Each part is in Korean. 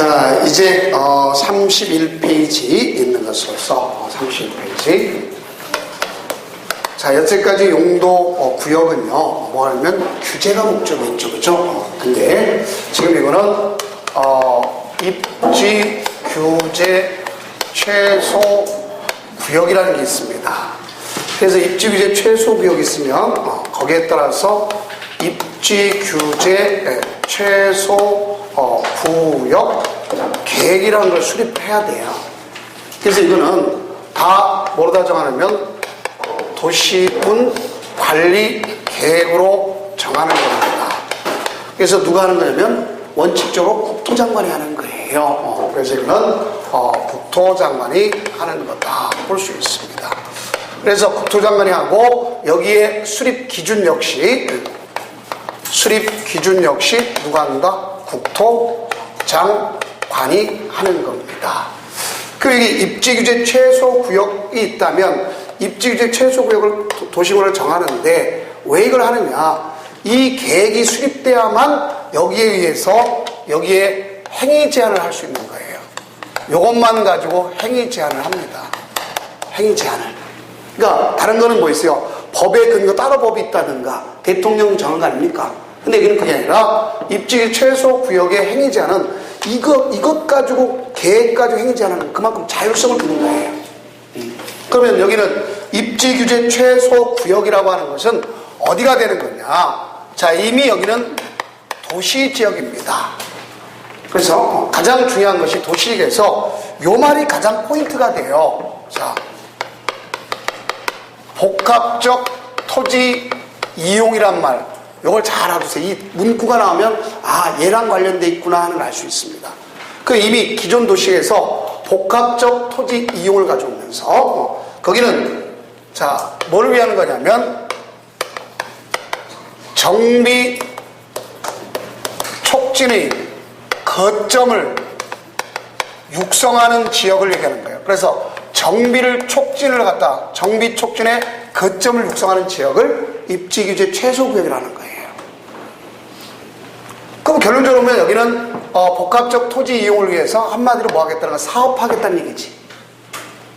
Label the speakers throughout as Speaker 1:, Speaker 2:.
Speaker 1: 자, 이제 31페이지 있는 것으로서 31페이지. 자, 여태까지 용도 구역은요, 뭐냐면 규제가 목적이었죠, 그죠? 근데 지금 이거는 입지 규제 최소 구역이라는 게 있습니다. 그래서 입지 규제 최소 구역이 있으면 거기에 따라서 입지 규제 최소 구역 계획이라는 걸 수립해야 돼요. 그래서 이거는 다 뭐로다 정하냐면 도시군 관리 계획으로 정하는 겁니다. 그래서 누가 하는 거냐면 원칙적으로 국토장관이 하는 거예요. 그래서 이거는 국토장관이 하는 거다 볼 수 있습니다. 그래서 국토장관이 하고 여기에 수립 기준 역시 누가 한다? 국토장관이 하는 겁니다. 그리고 입지규제 최소 구역이 있다면 입지규제 최소 구역을 도시군을 정하는데 왜 이걸 하느냐? 이 계획이 수립돼야만 여기에 의해서 여기에 행위 제한을 할 수 있는 거예요. 이것만 가지고 행위 제한을 합니다. 행위 제한을. 그러니까 다른 거는 뭐 있어요? 법에 근거 따로 법이 있다든가 대통령이 정한 거 아닙니까? 근데 여기는 그게 아니라 입지 최소 구역의 행위 제한은 이것 가지고 계획 가지고 행위 제한은 그만큼 자율성을 두는 거예요. 그러면 여기는 입지 규제 최소 구역이라고 하는 것은 어디가 되는 거냐? 자, 이미 여기는 도시 지역입니다. 그래서 가장 중요한 것이 도시에서 요 말이 가장 포인트가 돼요. 자, 복합적 토지 이용이란 말. 이걸 잘 알아두세요. 이 문구가 나오면 얘랑 관련돼 있구나 하는 걸 알 수 있습니다. 그 이미 기존 도시에서 복합적 토지 이용을 가져오면서 거기는 자 뭐를 위한 거냐면 정비 촉진의 거점을 육성하는 지역을 얘기하는 거예요. 그래서 정비 촉진의 거점을 육성하는 지역을 입지규제 최소구역이라는 거예요. 그럼 결론적으로 보면 여기는 복합적 토지 이용을 위해서 한마디로 뭐 하겠다는 건 사업하겠다는 얘기지.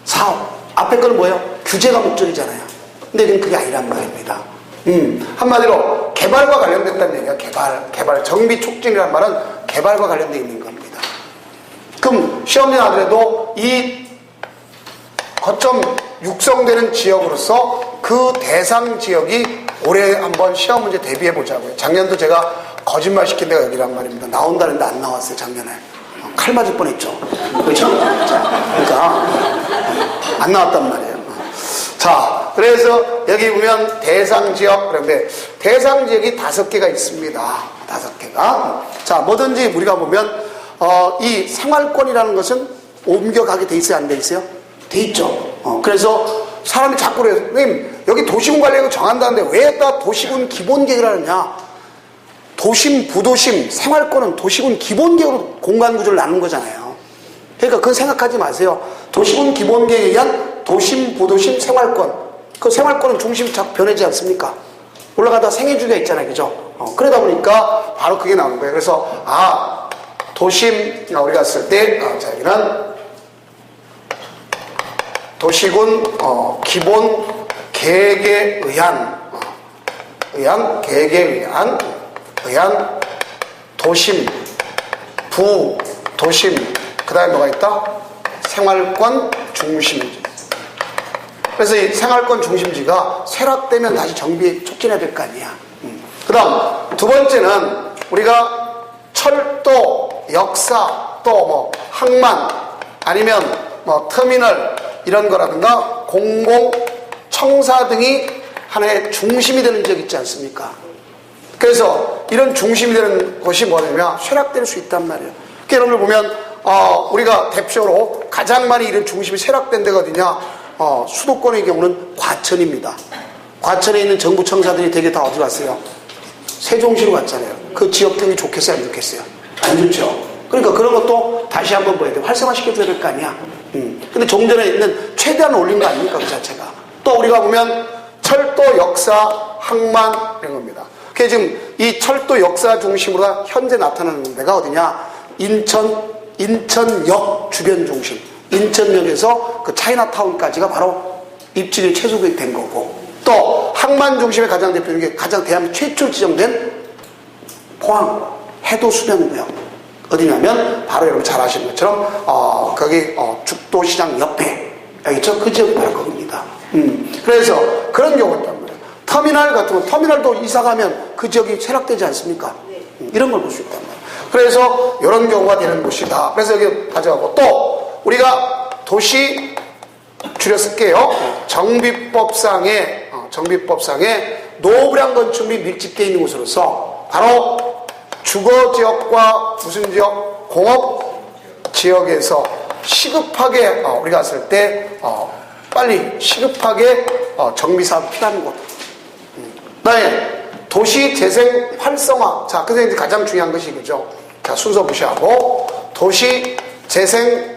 Speaker 1: 사업. 앞에 거는 뭐예요? 규제가 목적이잖아요. 근데 여기는 그게 아니란 말입니다. 한마디로 개발과 관련됐다는 얘기야. 개발. 정비 촉진이라는 말은 개발과 관련되어 있는 겁니다. 그럼 시험에 나더라도 이 거점 육성되는 지역으로서 그 대상 지역이 올해 한번 시험 문제 대비해 보자고요. 작년도 제가 거짓말 시킨 데가 여기란 말입니다. 나온다는데 안 나왔어요, 작년에. 칼 맞을 뻔했죠. 그렇죠? 그러니까 안 나왔단 말이에요. 자, 그래서 여기 보면 대상 지역, 그런데 대상 지역이 5개가 있습니다. 5개가. 자, 뭐든지 우리가 보면 이 생활권이라는 것은 옮겨가게 돼 있어요, 안 돼 있어요? 돼 있죠. 그래서 사람이 자꾸 그래요. 선생님, 여기 도시군 관리를 정한다는데 왜 다 도시군 기본계획을 하느냐? 도심, 부도심, 생활권은 도시군 기본계획으로 공간구조를 나눈 거잖아요. 그러니까 그건 생각하지 마세요. 도시군 기본계획에 의한 도심, 부도심, 생활권. 그 생활권은 중심이 자꾸 변하지 않습니까? 올라가다 생애주기가 있잖아요. 그죠? 그러다 보니까 바로 그게 나오는 거예요. 그래서, 도심, 우리가 쓸 때, 자, 여기는 도시군, 기본 계획에 의한 도심, 부도심, 그 다음에 뭐가 있다? 생활권 중심지. 그래서 이 생활권 중심지가 쇠락되면 다시 정비 촉진해야 될 거 아니야. 그 다음, 두 번째는 우리가 철도, 역사, 또 뭐 항만, 아니면 뭐 터미널, 이런 거라든가 공공, 청사 등이 하나의 중심이 되는 지역 있지 않습니까? 그래서 이런 중심이 되는 곳이 뭐냐면 쇠락될 수 있단 말이에요. 그러니까 여러분들 보면 우리가 대표적으로 가장 많이 이런 중심이 쇠락된 데가 어디냐? 수도권의 경우는 과천입니다. 과천에 있는 정부 청사들이 되게 다 어디 갔어요? 세종시로 갔잖아요. 그 지역 경이 좋겠어요, 안 좋겠어요? 안 좋죠. 그러니까 그런 것도 다시 한번 봐야 돼. 활성화시켜줘야 될 거 아니야. 근데 조금 전에 있는 최대한 올린 거 아닙니까? 그 자체가. 또 우리가 보면 철도, 역사, 항만 이런 겁니다. 그게 지금 이 철도 역사 중심으로 현재 나타나는 데가 어디냐? 인천, 인천역 주변 중심, 인천역에서 그 차이나타운까지가 바로 입지율이 최소구역이 된 거고, 또 항만 중심의 가장 대표적인 게 가장 대한민국 최초 지정된 포항 해도 수변구역 어디냐면 바로 여러분 잘 아시는 것처럼 거기 죽도시장 옆에 알겠죠? 그 지역이 바로 거기입니다. 그래서 그런 경우가 있단 말이에요. 터미널 같은 거, 터미널도 이사 가면 그 지역이 쇠락되지 않습니까? 이런 걸 볼 수 있단 말이에요. 그래서 이런 경우가 되는 곳이다. 그래서 여기 가져가고, 또 우리가 도시 줄여 쓸게요. 정비법상에 노후불량 건축 및 밀집돼 있는 곳으로서 바로 주거지역과 무슨 지역? 공업지역에서 시급하게 우리가 왔을 때 빨리 시급하게 정비사업이 필요한 곳. 그다음에 도시재생 활성화. 자, 그래서 이제 가장 중요한 것이 그죠. 자, 순서 무시하고 도시재생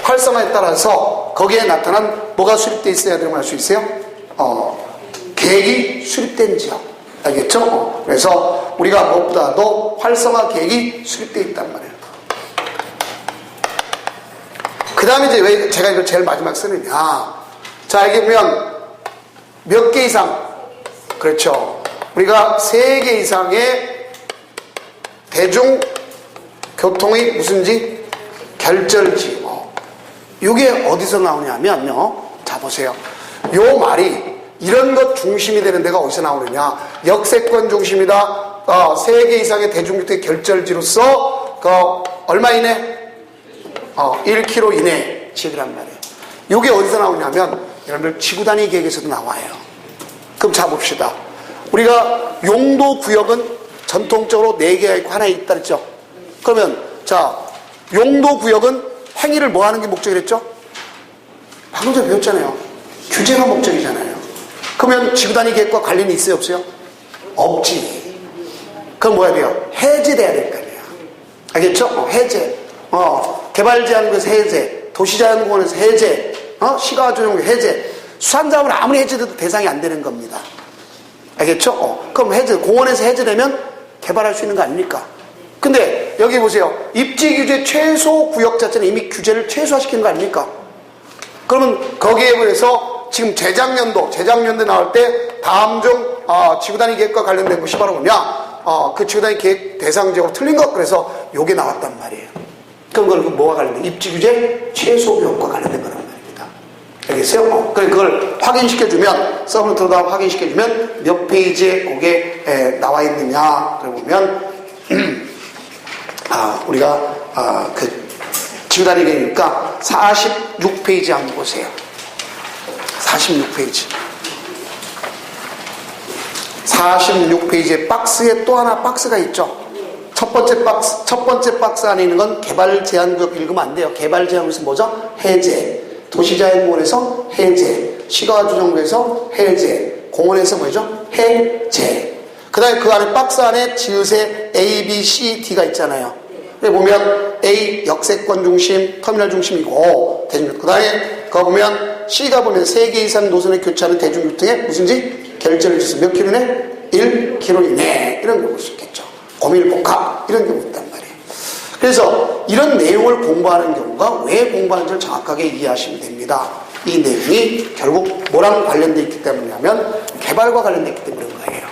Speaker 1: 활성화에 따라서 거기에 나타난 뭐가 수립되어 있어야 되는 걸 알 수 있어요? 계획이 수립된 지역. 알겠죠? 그래서 우리가 무엇보다도 활성화 계획이 수립되어 있단 말이에요. 그 다음에 이제 왜 제가 이걸 제일 마지막 쓰느냐. 자, 여기 보면 몇 개 이상, 그렇죠. 우리가 3개 이상의 대중교통의 무슨지? 결절지. 이게 어디서 나오냐면요. 자, 보세요. 요 말이 이런 것 중심이 되는 데가 어디서 나오느냐. 역세권 중심이다. 3개 이상의 대중교통의 결절지로서 얼마 이내? 1km 이내 지역이란 말이에요. 이게 어디서 나오냐면 여러분들 지구단위 계획에서도 나와요. 그럼 자 봅시다. 우리가 용도구역은 전통적으로 4개가 있고 하나에 있다 그랬죠. 그러면 자, 용도구역은 행위를 뭐 하는 게 목적이랬죠? 방금 전에 배웠잖아요. 규제가 목적이잖아요. 그러면 지구단위 계획과 관련이 있어요, 없어요? 없지. 그럼 뭐 해야 돼요? 해제돼야 될 거 아니에요. 알겠죠? 해제. 개발제한구에서 해제. 도시자연공원에서 해제. 시가조정구 해제. 수산자원은 아무리 해제돼도 대상이 안 되는 겁니다. 알겠죠? 그럼 공원에서 해제되면 개발할 수 있는 거 아닙니까? 근데 여기 보세요. 입지규제 최소 구역 자체는 이미 규제를 최소화시키는 거 아닙니까? 그러면 거기에 비해서 지금 재작년도에 나올 때 다음 중 지구단위 계획과 관련된 것이 바로 뭐냐? 그 지구단위 계획 대상적으로 틀린 것. 그래서 요게 나왔단 말이에요. 그럼 그걸 뭐와 관련된? 입지규제 최소 구역과 관련된 거란 말입니다. 알겠어요? 그걸 확인시켜주면, 서브로 들어가 확인시켜주면 몇 페이지에 그게 나와 있느냐? 그래 보면 우리가 그 지구단위 계획이니까 46페이지 한번 보세요. 46페이지. 46페이지에 박스에 또 하나 박스가 있죠. 첫 번째 박스 안에 있는 건 개발 제한구역 읽으면 안 돼요. 개발 제한구역에서 뭐죠? 해제. 도시자연공원에서 해제. 시가조정구에서 해제. 공원에서 뭐죠? 해제. 그 다음에 그 안에 박스 안에 지읒에 A, B, C, D가 있잖아요. 여기 보면 A 역세권 중심, 터미널 중심이고 대중교통. 그 다음에 그거 보면 C가 보면 3개 이상 노선을 교체하는 대중교통의 무슨지? 결절을 주서 몇 킬로 이내? 1km 이내. 이런 걸 볼 수 있겠죠. 고밀복합 이런 경우 있단 말이에요. 그래서 이런 내용을 공부하는 경우가 왜 공부하는지를 정확하게 이해하시면 됩니다. 이 내용이 결국 뭐랑 관련되어 있기 때문이냐면 개발과 관련되어 있기 때문에 그런 거예요.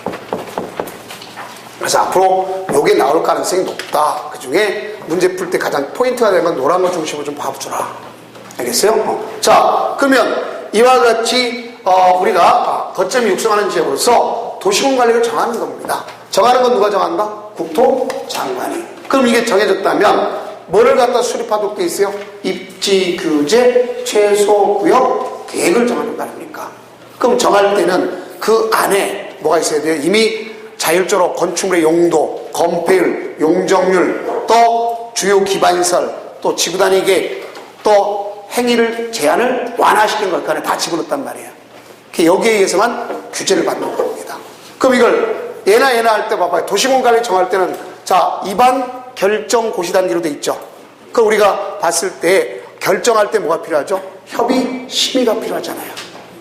Speaker 1: 그래서 앞으로 요게 나올 가능성이 높다. 그 중에 문제 풀 때 가장 포인트가 되는 건 노란 거 중심으로 좀 봐주라. 알겠어요? 자, 그러면 이와 같이 우리가 거점이 육성하는 지역으로서 도시공관리를 정하는 겁니다. 정하는 건 누가 정한다? 국토장관이. 그럼 이게 정해졌다면 뭐를 갖다 수립하도록 돼 있어요? 입지규제 최소구역 계획을 정하는 거 아닙니까? 그럼 정할 때는 그 안에 뭐가 있어야 돼요? 이미 자율적으로 건축물의 용도, 건폐율, 용적률, 또 주요 기반시설, 또 지구단위 계획, 또 행위를 제한을 완화시킨 걸 그 안에 다 집어넣었단 말이에요. 여기에 의해서만 규제를 받는 겁니다. 그럼 이걸 예나 할 때 봐봐요. 도시공간을 정할 때는 자, 입안 결정 고시단계로 돼 있죠. 그럼 우리가 봤을 때 결정할 때 뭐가 필요하죠? 협의 심의가 필요하잖아요.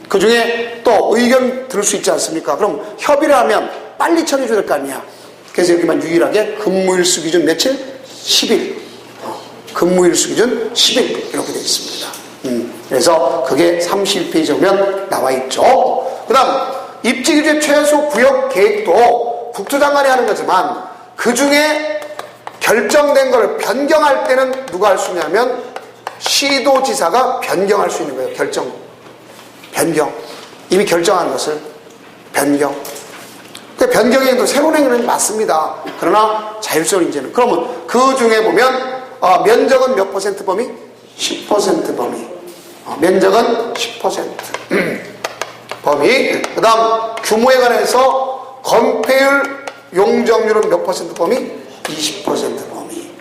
Speaker 1: 그 중에 또 의견 들을 수 있지 않습니까? 그럼 협의를 하면 빨리 처리해줘야 될 거 아니야. 그래서 여기만 유일하게 근무일수 기준 며칠? 10일. 근무일수 기준 10일 이렇게 되어 있습니다. 그래서 그게 31페이지 보면 나와 있죠. 그 다음 입지규제 최소 구역 계획도 국토장관이 하는 거지만 그 중에 결정된 걸 변경할 때는 누가 할 수 있냐면 시도지사가 변경할 수 있는 거예요. 변경. 이미 결정한 것을 변경. 그러니까 변경이 또 새로운 행위는 맞습니다. 그러나 자율성을 인제는. 그러면 그 중에 보면 면적은 몇 퍼센트 범위? 10% 범위. 면적은 10% 범위. 그 다음 규모에 관해서 건폐율 용적률은 몇 퍼센트 범위? 20% 범위.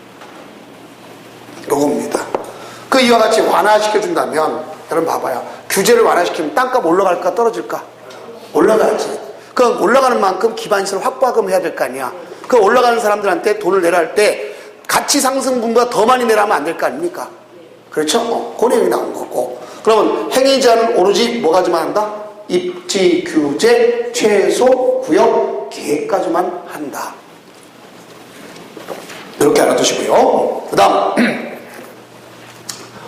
Speaker 1: 요겁니다. 그 이와 같이 완화시켜준다면 여러분 봐봐요. 규제를 완화시키면 땅값 올라갈까 떨어질까? 올라가지. 그럼 올라가는 만큼 기반시설 확보하금 해야 될 거 아니야. 그 올라가는 사람들한테 돈을 내라 할 때 가치 상승분보다 더 많이 내라면 안 될 거 아닙니까? 그렇죠? 그 내용이 나온 거고. 그러면 행위자는 오로지 뭐가지만 한다? 입지 규제 최소 구역 계획까지만 한다. 이렇게 알아두시고요. 그 다음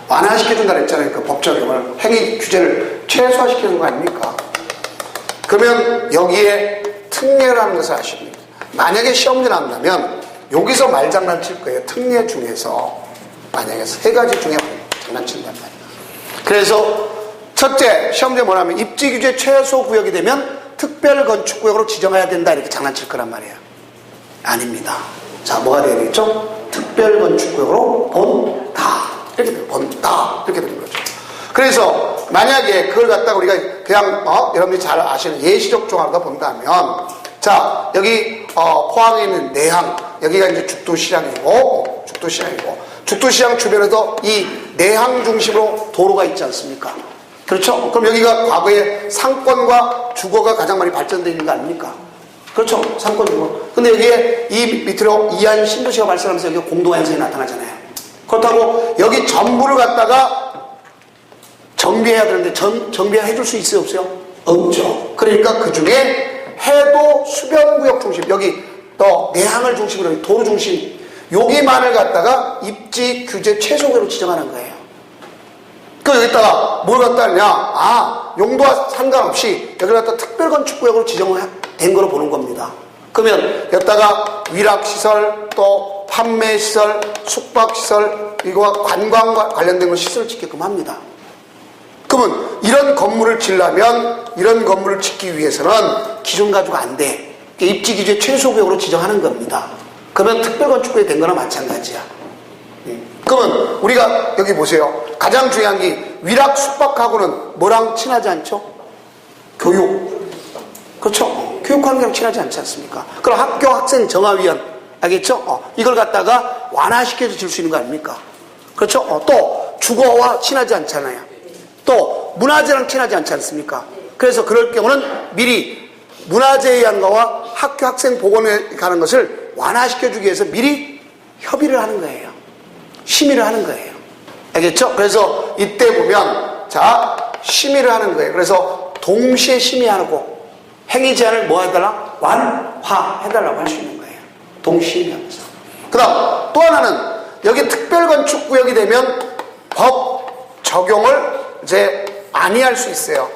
Speaker 1: 완화시켜준다 그랬잖아요. 그 법 적용을 행위 규제를 최소화시켜준 거 아닙니까? 그러면 여기에 특례라는 것을 아십니까? 만약에 시험지 나온다면 여기서 말장난 칠 거예요. 특례 중에서 만약에 세 가지 중에 장난친단 말이에요. 그래서 첫째 시험지에 뭐냐면 입지규제 최소 구역이 되면 특별건축구역으로 지정해야 된다 이렇게 장난칠 거란 말이에요. 아닙니다. 자, 뭐가 돼야 되겠죠? 특별건축구역으로 본다 이렇게 되는 본다 이렇게 되는 거죠. 그래서 만약에 그걸 갖다가 우리가 그냥 여러분들이 잘 아시는 예시적 조항으로 본다면 자 여기 포항에 있는 내항 여기가 이제 죽도시장이고 죽도시장 주변에서 이 내항 중심으로 도로가 있지 않습니까? 그렇죠? 그럼 여기가 과거에 상권과 주거가 가장 많이 발전되어 있는 거 아닙니까? 그렇죠? 상권 주거. 근데 여기에 이 밑으로 이한 신도시가 발생하면서 여기가 공동화 현상이 나타나잖아요. 그렇다고 여기 전부를 갖다가 정비해야 되는데 정비해 줄 수 있어요 없어요? 없죠. 그러니까 그 중에 해도 수변구역 중심 여기 또 내항을 중심으로 여기 도로 중심 여기만을 갖다가 입지 규제 최소구역으로 지정하는 거예요. 그 여기다가 뭘 갖다 하냐? 용도와 상관없이 여기를 갖다 특별건축구역으로 지정된 거로 보는 겁니다. 그러면 여기다가 위락시설 또 판매시설 숙박시설 이거와 관광과 관련된 걸 시설을 짓게끔 합니다. 그러면 이런 건물을 지으려면 이런 건물을 짓기 위해서는 기존 가지고 안 돼. 입지규제 최소구역으로 지정하는 겁니다. 그러면 특별건축구역이 된 거나 마찬가지야. 그러면 우리가 여기 보세요. 가장 중요한 게 위락 숙박하고는 뭐랑 친하지 않죠? 교육. 그렇죠? 교육관계랑 친하지 않지 않습니까? 그럼 학교 학생 정화위원 알겠죠? 이걸 갖다가 완화시켜서 줄 수 있는 거 아닙니까? 그렇죠? 또 주거와 친하지 않잖아요. 또 문화재랑 친하지 않지 않습니까? 그래서 그럴 경우는 미리 문화재에 의한 거와 학교 학생 복원에 가는 것을 완화시켜주기 위해서 미리 협의를 하는 거예요. 심의를 하는 거예요. 알겠죠? 그래서 이때 보면 자 심의를 하는 거예요. 그래서 동시에 심의하고 행위 제한을 뭐 해달라? 완화해달라고 할 수 있는 거예요. 동시에 하면서. 그 다음 또 하나는 여기 특별건축구역이 되면 법 적용을 이제 안이할 수 있어요.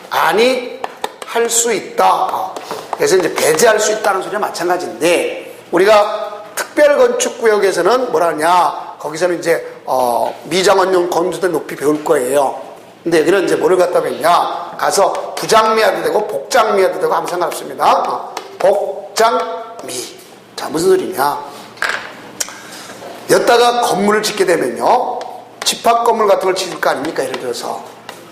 Speaker 1: 안이할 수 있다. 그래서 이제 배제할 수 있다는 소리와 마찬가지인데 우리가 특별건축구역에서는 뭐라 하냐? 거기서는 이제 미장원용 건조대 높이 배울 거예요. 근데 여기는 이제 뭐를 갖다 배우냐? 가서 부장미화도 되고 복장미화도 되고 아무 상관없습니다. 복장미. 자 무슨 소리냐? 여기다가 건물을 짓게 되면요. 집합 건물 같은 걸 짓을 거 아닙니까? 예를 들어서.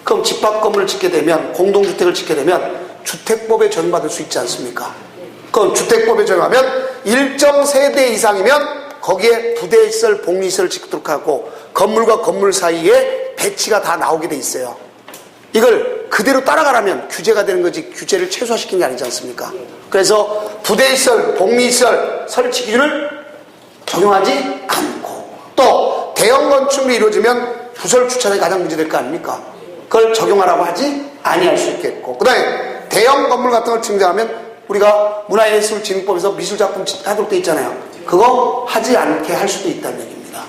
Speaker 1: 그럼 집합 건물을 짓게 되면 공동주택을 짓게 되면 주택법에 적용받을 수 있지 않습니까? 그럼 주택법에 적용하면 일정 세대 이상이면 거기에 부대시설, 복리시설을 짓도록 하고 건물과 건물 사이에 배치가 다 나오게 돼 있어요. 이걸 그대로 따라가라면 규제가 되는 거지 규제를 최소화시킨 게 아니지 않습니까? 그래서 부대시설, 복리시설 설치 기준을 적용하지 않고 또 대형 건축물이 이루어지면 부설 주차장이 가장 문제될 거 아닙니까? 그걸 적용하라고 하지 아니할 수 있겠고 그 다음에 대형 건물 같은 걸 증정하면 우리가 문화예술진흥법에서 미술작품 하도록 돼 있잖아요. 그거 하지 않게 할 수도 있다는 얘기입니다.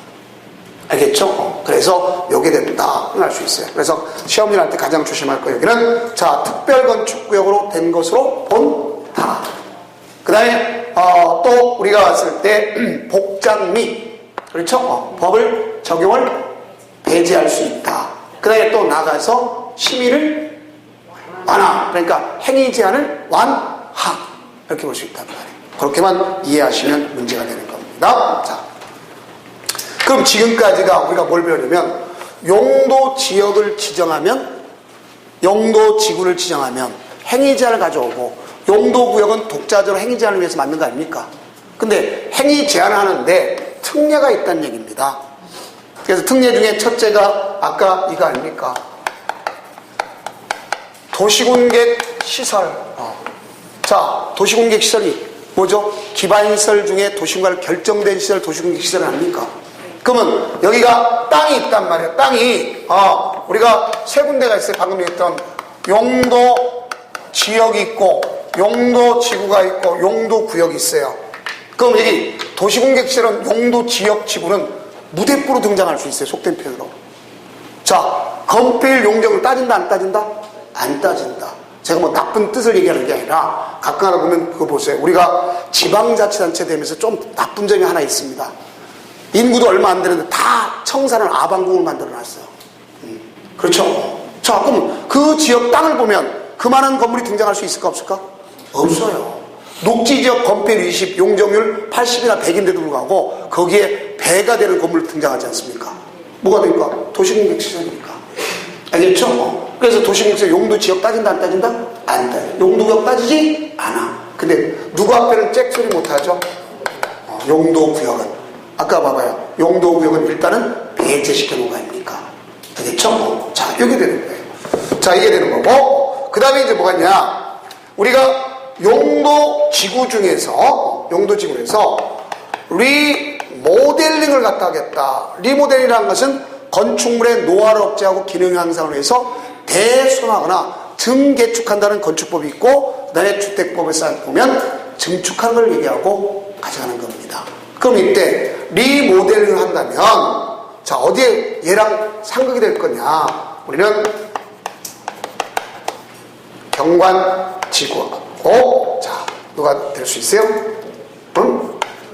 Speaker 1: 알겠죠? 그래서 요게 된다 할 수 있어요. 그래서 시험인한테 가장 조심할 거 여기는 자 특별건축구역으로 된 것으로 본다. 그 다음에 또 우리가 왔을 때 복장 및 그렇죠? 법을 적용을 배제할 수 있다. 그 다음에 또 나가서 심의를 완화, 그러니까 행위 제한을 완화 이렇게 볼 수 있단 말이에요. 그렇게만 이해하시면 문제가 되는 겁니다. 자, 그럼 지금까지가 우리가 뭘 배우냐면 용도 지역을 지정하면 용도 지구를 지정하면 행위 제한을 가져오고 용도 구역은 독자적으로 행위 제한을 위해서 만든 거 아닙니까? 근데 행위 제한을 하는데 특례가 있다는 얘기입니다. 그래서 특례 중에 첫째가 아까 이거 아닙니까? 도시공객 시설. 자, 도시공객 시설이 뭐죠? 기반시설 중에 도시공간 결정된 시설 도시공객 시설은 아닙니까? 그러면 여기가 땅이 있단 말이에요. 땅이 우리가 세 군데가 있어요. 방금 얘기했던 용도 지역이 있고 용도 지구가 있고 용도 구역이 있어요. 그럼 여기 도시공객 시설은 용도 지역 지구는 무대부로 등장할 수 있어요. 속된 표현으로. 자, 건폐율 용적을 따진다 안 따진다? 안 따진다. 제가 뭐 나쁜 뜻을 얘기하는 게 아니라 가끔 하나 보면 그거 보세요. 우리가 지방자치단체 되면서 좀 나쁜 점이 하나 있습니다. 인구도 얼마 안 되는데 다 청사는 아방궁을 만들어놨어요. 그렇죠? 자, 그럼 그 지역 땅을 보면 그 많은 건물이 등장할 수 있을까 없을까? 없어요. 녹지지역 건폐율 20, 용적률 80이나 100인데도 불구하고 거기에 배가 되는 건물 등장하지 않습니까? 뭐가 됩니까? 도시공객 시설이니까. 알겠죠? 그래서 도시공객 용도 지역 따진다 안 따진다? 안 따져. 용도 구역 따지지 않아. 근데 누구 앞에는 잭소리 못하죠? 용도 구역은. 아까 봐봐요. 용도 구역은 일단은 배제시켜 놓은 거 아닙니까? 알겠죠? 자, 이게 되는 거예요. 자, 이게 되는 거고. 그 다음에 이제 뭐가 있냐? 우리가 용도 지구 중에서 리모델링을 갖다 하겠다. 리모델링이라는 것은 건축물의 노화를 억제하고 기능 향상을 위해서 대손하거나 증개축한다는 건축법이 있고 그다음에 주택법을 보면 증축하는 걸 얘기하고 가져가는 겁니다. 그럼 이때 리모델링을 한다면 자 어디에 얘랑 상극이 될 거냐? 우리는 경관지구하고 자 누가 될 수 있어요?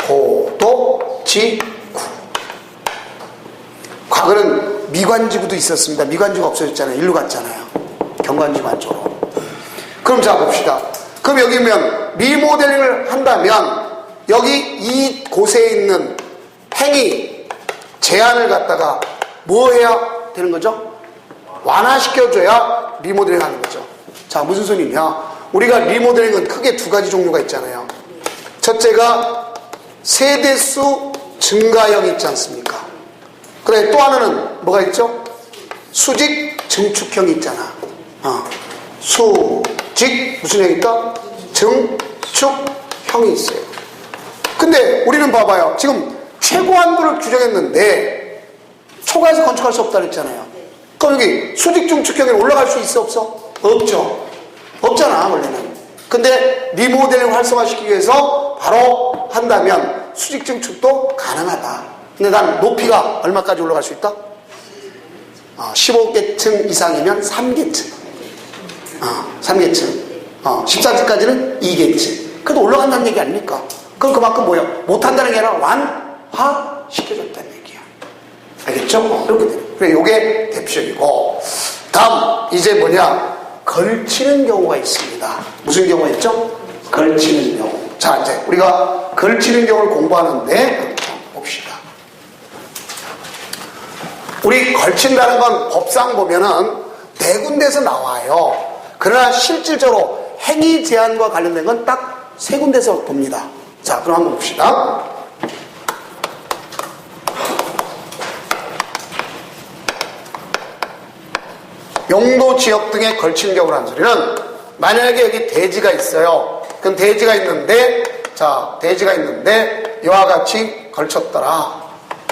Speaker 1: 고도지구. 과거는 미관지구도 있었습니다. 미관지구가 없어졌잖아요. 일로 갔잖아요. 경관지구 안쪽으로. 그럼 자 봅시다. 그럼 여기면 리모델링을 한다면 여기 이 곳에 있는 행위 제한을 갖다가 뭐 해야 되는 거죠? 완화시켜줘야 리모델링 하는 거죠. 자 무슨 소리냐? 우리가 리모델링은 크게 두 가지 종류가 있잖아요. 첫째가 세대수 증가형이 있지 않습니까? 그래 또 하나는 뭐가 있죠? 수직 증축형이 있잖아. 수직 무슨 형이 있다? 증축형이 있어요. 근데 우리는 봐봐요. 지금 최고한도를 규정했는데 초과해서 건축할 수 없다 그랬잖아요. 그럼 여기 수직 증축형에 올라갈 수 있어 없어? 없죠. 없잖아 원래는. 근데 리모델링 활성화시키기 위해서 바로 한다면 수직 증축도 가능하다. 근데 난 높이가 얼마까지 올라갈 수 있다? 15계층 이상이면 3계층. 3계층. 14층까지는 2계층. 그래도 올라간다는 얘기 아닙니까? 그럼 그만큼 뭐예요? 못한다는 게 아니라 완화시켜줬다는 얘기야. 알겠죠? 이렇게 돼요. 그래, 요게 대표적이고. 다음, 이제 뭐냐? 걸치는 경우가 있습니다. 무슨 경우가 있죠? 걸치는 경우. 자, 이제 우리가 걸치는 경우를 공부하는데, 봅시다. 우리 걸친다는 건 법상 보면은 네 군데에서 나와요. 그러나 실질적으로 행위 제한과 관련된 건 딱 세 군데에서 봅니다. 자, 그럼 한번 봅시다. 용도 지역 등에 걸치는 경우를 하는 소리는 만약에 여기 대지가 있어요. 그럼 대지가 있는데 자, 대지가 있는데 이와 같이 걸쳤더라.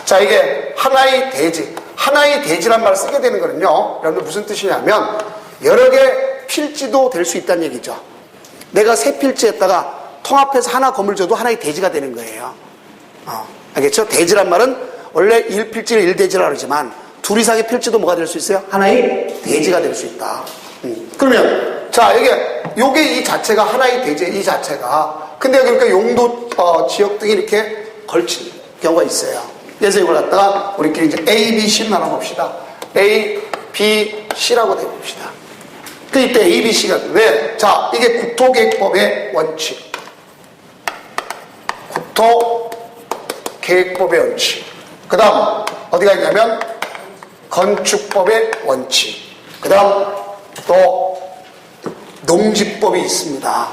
Speaker 1: 자, 이게 하나의 대지. 하나의 대지란 말을 쓰게 되는 거는요. 여러분들 무슨 뜻이냐면 여러 개 필지도 될 수 있다는 얘기죠. 내가 세 필지에다가 통합해서 하나 건물 줘도 하나의 대지가 되는 거예요. 알겠죠? 대지란 말은 원래 1필지를 1대지라고 그러지만 둘 이상의 필지도 뭐가 될 수 있어요? 하나의 대지가 될 수 있다. 그러면 자 요게 이 자체가 하나의 대지, 이 자체가. 근데 그러니까 용도 지역 등이 이렇게 걸친 경우가 있어요. 그래서 이걸 갖다가 우리끼리 이제 A, B, C를 나눠봅시다. A, B, C라고 내봅시다. 그 이때 A, B, C가 왜? 자, 이게 국토계획법의 원칙. 국토계획법의 원칙. 그 다음 어디가 있냐면 건축법의 원칙. 그 다음 또 농지법이 있습니다.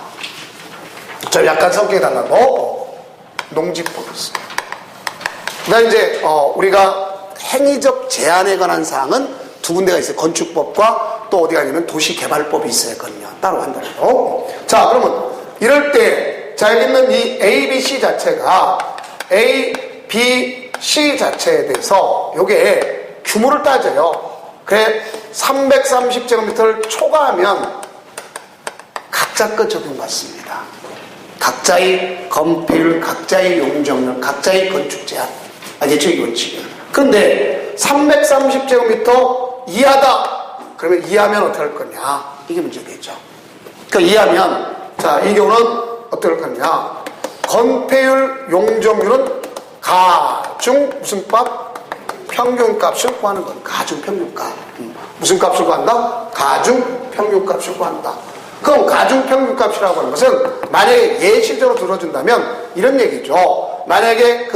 Speaker 1: 저 약간 성격이 달라고 농지법이 있습니다. 그 다음 이제 우리가 행위적 제한에 관한 사항은 두 군데가 있어요. 건축법과 또 어디가 있냐면 도시개발법이 있어야거든요. 따로 한다고. 자, 그러면 이럴 때, 자, 여기 있는 이 A, B, C 자체가 A, B, C 자체에 대해서 요게 규모를 따져요. 그래, 330제곱미터를 초과하면 각자 것 적용받습니다. 각자의 건폐율, 각자의 용적률, 각자의 건축 제한. 알겠죠? 이 원칙이에요. 그런데 330제곱미터 이하다. 그러면 이하면 어떻게 할 거냐? 이게 문제겠죠. 그러니까 이하면, 자, 이 경우는 어떻게 할 거냐? 건폐율, 용적률은 가중 무슨 값? 평균값을 구하는 건 가중 평균값. 무슨 값을 구한다? 가중 평균값을 구한다. 그럼 가중 평균값이라고 하는 것은 만약에 예시적으로 들어준다면 이런 얘기죠. 만약에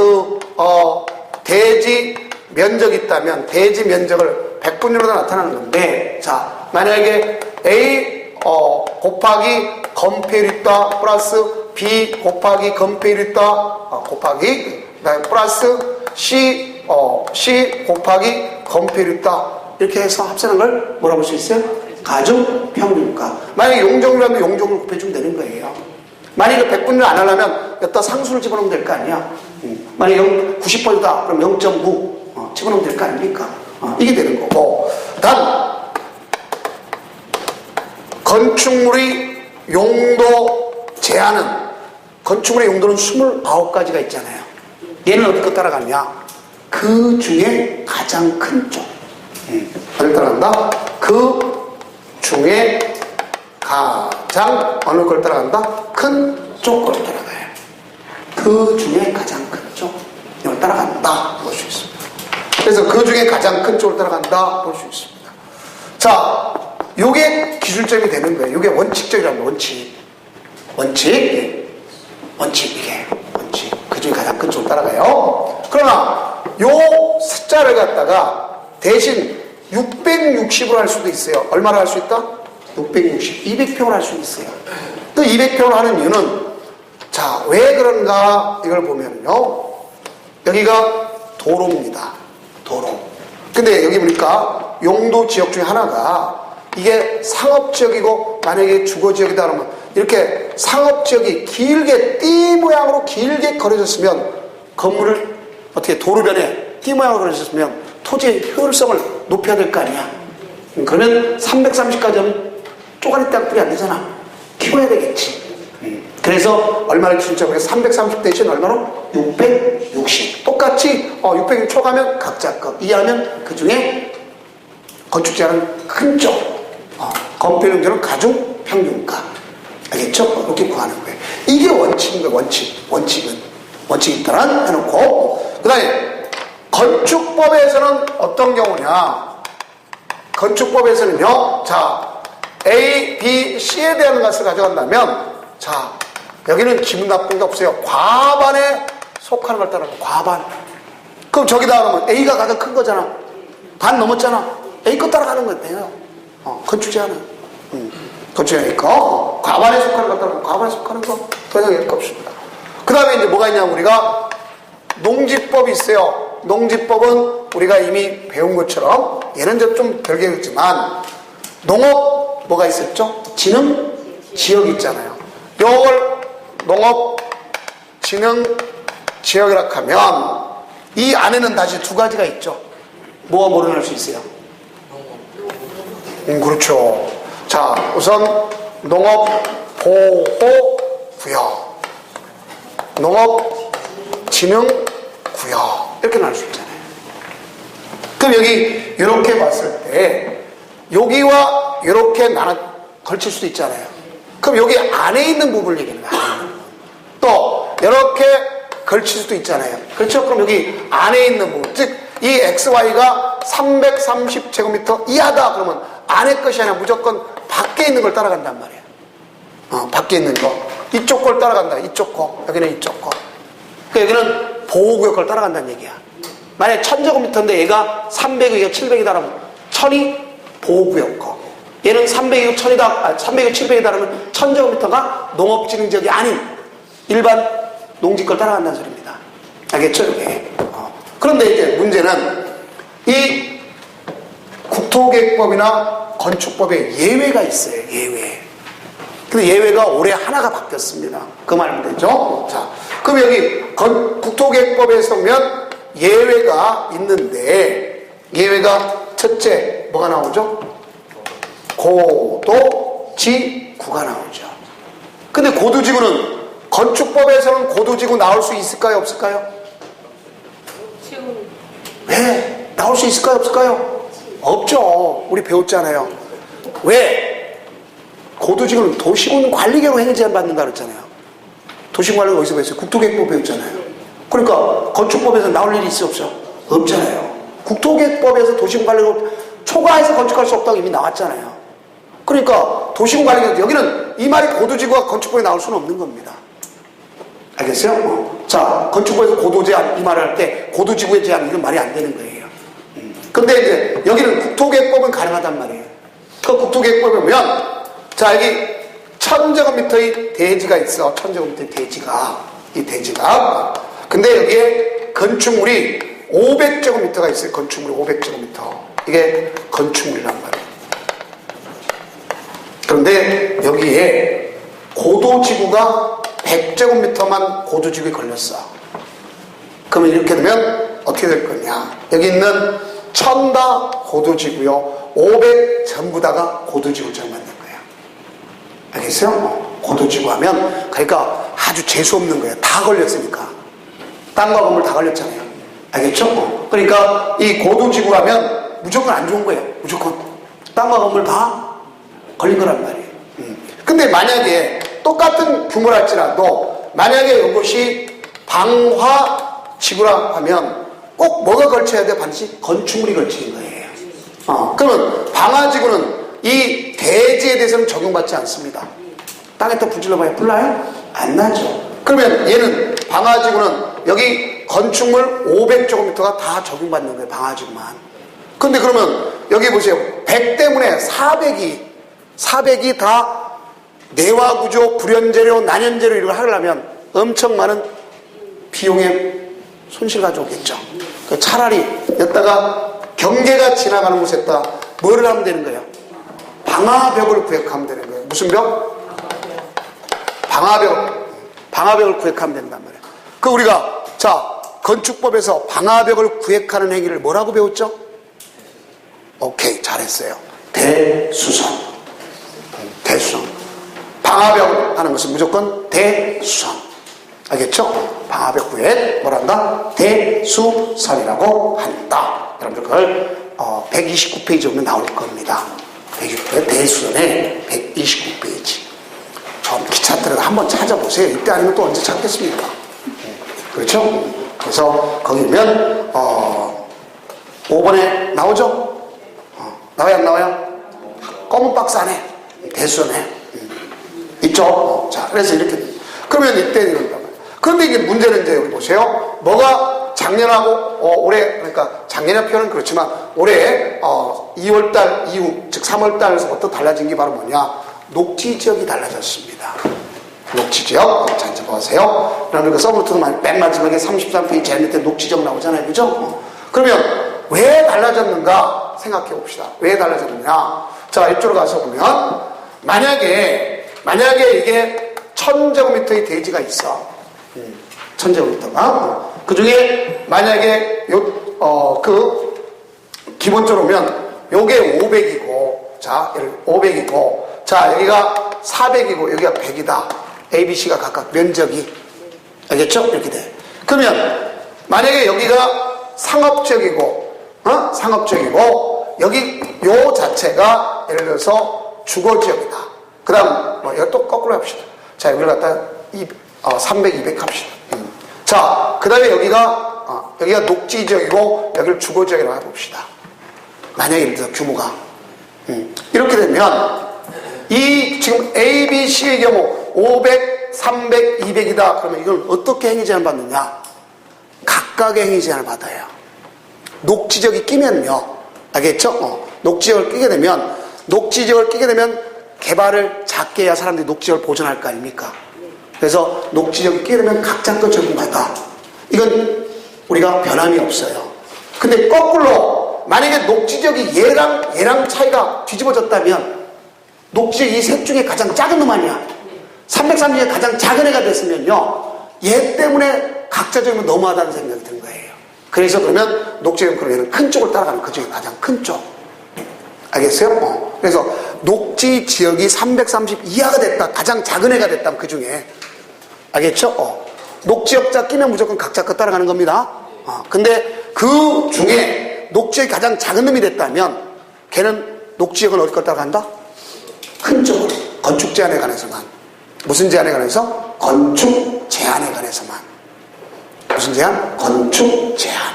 Speaker 1: 대지 면적이 있다면 대지 면적을 100분위로 나타나는 건데, 자, 만약에 A 곱하기 건폐율이 있다 플러스 B 곱하기 건폐율이 있다 곱하기 그다음에 플러스 C 곱하기 건폐율이 있다 이렇게 해서 합산한 걸 뭐라고 볼 수 있어요? 가중 평균가. 만약에 용적률하면 용적률 곱해주면 되는 거예요. 만약에 100분위를 안 하려면 여기다 상수를 집어넣으면 될 거 아니야. 만약에 90%다 그럼 0.9 집어넣으면 될 거 아닙니까? 이게 되는 거고. 다음 건축물의 용도 제한은, 건축물의 용도는 29가지가 있잖아요. 얘는 어디 따라가냐? 그 중에 가장 큰 쪽. 어디 따라간다? 그 중에 가장 어느 걸 따라간다? 큰 쪽을 따라가요. 그 중에 가장 큰 쪽. 이걸 따라간다. 볼 수 있습니다. 그래서 그 중에 가장 큰 쪽을 따라간다. 볼 수 있습니다. 자, 요게 기술점이 되는 거예요. 요게 원칙적이라면 원칙. 원칙, 이게. 원칙. 그 중에 가장 큰 쪽을 따라가요. 그러나, 요 숫자를 갖다가 대신 660으로 할 수도 있어요. 얼마로 할 수 있다? 660. 200평을 할 수 있어요. 또 200평을 하는 이유는, 자, 왜 그런가, 이걸 보면요. 여기가 도로입니다. 도로. 근데 여기 보니까 용도 지역 중에 하나가 이게 상업지역이고 만약에 주거지역이다 그러면 이렇게 상업지역이 길게 띠 모양으로 길게 걸어졌으면 건물을 어떻게 도로변에 띠 모양으로 걸어졌으면 토지의 효율성을 높여야 될 거 아니야. 그러면 330까지 하면 쪼가리 땅굴이 안 되잖아. 키워야 되겠지. 그래서 얼마를 기준점으로 해서 330 대신 얼마로? 660. 똑같이 600이 초과하면 각자 것, 이하면 그 중에 건축제한은 큰 쪽, 건폐용도는 가중 평균가. 알겠죠? 이렇게 구하는 거예요. 이게 원칙인 거예요. 원칙이 있다란 해놓고, 그 다음에 건축법에서는 어떤 경우냐? 건축법에서는요, 자, A, B, C에 대한 것을 가져간다면, 자, 여기는 기분 나쁜 게 없어요. 과반에 속하는 걸 따라가요. 과반. 그럼 저기다 그러면 A가 가장 큰 거잖아. 반 넘었잖아. A 거 따라가는 거예요. 건축제한은. 건축제한 A 거. 과반에 속하는 걸 따라가면 과반에 속하는 거 더 이상 얘기할 거 없습니다. 그 다음에 이제 뭐가 있냐면 우리가 농지법이 있어요. 농지법은 우리가 이미 배운 것처럼 얘는 좀 별개였지만 농업 뭐가 있었죠? 진흥 지역이 있잖아요. 이걸 농업 진흥 지역이라고 하면 이 안에는 다시 두 가지가 있죠. 뭐가 모르는 수 있어요? 그렇죠. 자, 우선 농업 보호구역, 농업진흥구역 이렇게 나눌 수 있잖아요. 그럼 여기 이렇게 봤을 때 여기와 이렇게 걸칠 수도 있잖아요. 그럼 여기 안에 있는 부분을 얘기하는 거예요. 또 이렇게 걸칠 수도 있잖아요. 그렇죠? 그럼 여기 안에 있는 부분, 즉 이 XY가 330제곱미터 이하다 그러면 안에 것이 아니라 무조건 밖에 있는 걸 따라간단 말이에요. 밖에 있는 거. 이쪽 걸 따라간다. 이쪽 거. 여기는 이쪽 거. 그러니까 여기는 보호구역 걸 따라간다는 얘기야. 만약에 1000제곱미터인데 얘가 300이고 700이다 그러면 1000이 보호구역 거. 얘는 300이고 1000이다, 300이고 700이다 그러면 1000제곱미터가 농업진흥지역이 아닌 일반 농지 걸 따라간다는 소리입니다. 알겠죠? 이게. 그런데 이제 문제는 이 국토계획법이나 건축법에 예외가 있어요. 예외. 근데 예외가 올해 하나가 바뀌었습니다. 그 말이면 되죠? 자, 그럼 여기 국토계획법에서 보면 예외가 있는데, 예외가 첫째, 뭐가 나오죠? 고도지구가 나오죠. 근데 고도지구는 건축법에서는 고도지구 나올 수 있을까요? 없을까요? 왜? 나올 수 있을까요? 없을까요? 없죠. 우리 배웠잖아요. 왜? 고도지구는 도시군 관리계획 행위 제한 받는다 그랬잖아요. 도시군 관리계획 어디서 배웠어요? 국토계획법 배웠잖아요. 그러니까 건축법에서 나올 일이 있어 없어? 없잖아요. 국토계획법에서 도시군 관리계획 초과해서 건축할 수 없다고 이미 나왔잖아요. 그러니까 도시군 관리계획 여기는 이 말이 고도지구가 건축법에 나올 수는 없는 겁니다. 알겠어요? 자, 건축법에서 고도제한 이 말을 할 때 고도지구의 제한 이건 말이 안 되는 거예요. 근데 이제 여기는 국토계획법은 가능하단 말이에요. 그 국토계획법에 보면 자, 여기 1000제곱미터의 대지가 있어. 1000제곱미터의 대지가. 이 대지가. 근데 여기에 건축물이 500제곱미터가 있어요. 건축물이 500제곱미터. 이게 건축물이란 말이에요. 그런데 여기에 고도지구가 100제곱미터만 고도지구에 걸렸어. 그러면 이렇게 되면 어떻게 될 거냐. 여기 있는 1000 다 고도지구요. 500 전부 다가 고도지구처럼 만든 거예요. 알겠어요? 고도지구 하면 그러니까 아주 재수없는 거예요. 다 걸렸으니까. 땅과 건물 다 걸렸잖아요. 알겠죠? 그러니까 이 고도지구 하면 무조건 안 좋은 거예요. 무조건. 땅과 건물 다 걸린 거란 말이에요. 근데 만약에 똑같은 규모라 할지라도 만약에 이것이 방화지구라 하면 꼭 뭐가 걸쳐야 돼? 반드시 건축물이 걸치는 거예요. 그러면 방화지구는 이 대지에 대해서는 적용받지 않습니다. 땅에다 불질러봐야 불 나요? 안 나죠. 그러면 얘는 방화지구는 여기 건축물 500제곱미터가 다 적용받는 거예요. 방화지구만. 근데 그러면 여기 보세요. 100 때문에 400이 다 내화구조, 불연재료, 난연재료 이런 걸 하려면 엄청 많은 비용의 손실 가져오겠죠. 차라리 여기다가 경계가 지나가는 곳에다 뭐를 하면 되는 거예요? 방화벽을 구획하면 되는 거예요. 무슨 벽? 방화벽을 구획하면 된단 말이에요. 그 우리가 자 건축법에서 방화벽을 구획하는 행위를 뭐라고 배웠죠? 오케이, 잘했어요. 대수선. 방화벽 하는 것은 무조건 대수선. 알겠죠? 방화벽 구획 뭐란다? 대수선이라고 한다. 여러분들 그걸 129페이지 오면 나올 겁니다. 129페이지 대수선의 129페이지. 좀 기차들은 한번 찾아보세요. 이때 아니면 또 언제 찾겠습니까? 그렇죠? 그래서 거기 보면 5번에 나오죠? 나와요 안 나와요? 검은 박스 안에 대수선에 있죠? 자, 그래서 이렇게 그러면 이때 이런단 말이에요. 그런데 이게 문제는 이제 여기 보세요. 뭐가 작년하고 올해, 그러니까 작년의 표현은 그렇지만 올해 2월달 이후 즉 3월달에서부터 달라진 게 바로 뭐냐? 녹지지역이 달라졌습니다. 녹지지역. 자, 이제 보세요. 그러면 그 서브루트도 맨 마지막에 33페이지 제일 밑에 녹지지역 나오잖아요. 그죠? 그러면 왜 달라졌는가 생각해 봅시다. 왜 달라졌느냐? 자, 이쪽으로 가서 보면 만약에 이게 1000제곱미터의 대지가 있어. 1000제곱미터가. 그 중에 만약에 기본적으로 보면 요게 500이고, 자, 500이고, 자, 여기가 400이고 여기가 100이다. A, B, C가 각각 면적이. 알겠죠? 이렇게 돼. 그러면 만약에 여기가 상업적이고, 상업적이고, 여기 요 자체가 예를 들어서 주거지역이다. 그 다음, 이거 또 거꾸로 합시다. 자, 여기를 갖다 300, 200 합시다. 자, 그 다음에 여기가 녹지지역이고, 여기를 주거지역이라고 해봅시다. 만약에 예를 들어 규모가. 이렇게 되면, 이 지금 A, B, C의 경우 500, 300, 200이다. 그러면 이걸 어떻게 행위 제한을 받느냐? 각각의 행위 제한을 받아요. 녹지지역이 끼면요. 알겠죠? 녹지지역을 끼게 되면 개발을 작게 해야 사람들이 녹지지역을 보존할 거 아닙니까? 그래서 녹지지역이 끼게 되면 각자 거 적용받아. 이건 우리가 변함이 없어요. 근데 거꾸로 만약에 녹지지역이 얘랑 차이가 뒤집어졌다면 녹지지역 이 셋 중에 가장 작은 놈 아니야. 330 중에 가장 작은 애가 됐으면요. 얘 때문에 각자 적용은 너무하다는 생각이 든 거예요. 그래서 그러면 녹지지역 그러면 큰 쪽을 따라가는 그 중에 가장 큰 쪽. 알겠어요? 그래서 녹지지역이 330 이하가 됐다. 가장 작은 애가 됐다면 그 중에. 알겠죠? 녹지역자 끼면 무조건 각자 거 따라가는 겁니다. 근데 그 중에 녹지역이 가장 작은 놈이 됐다면 걔는 녹지역은 어디 걸 따라간다? 큰 쪽으로. 건축 제한에 관해서만. 무슨 제한에 관해서? 건축 제한에 관해서만. 무슨 제한? 건축 제한.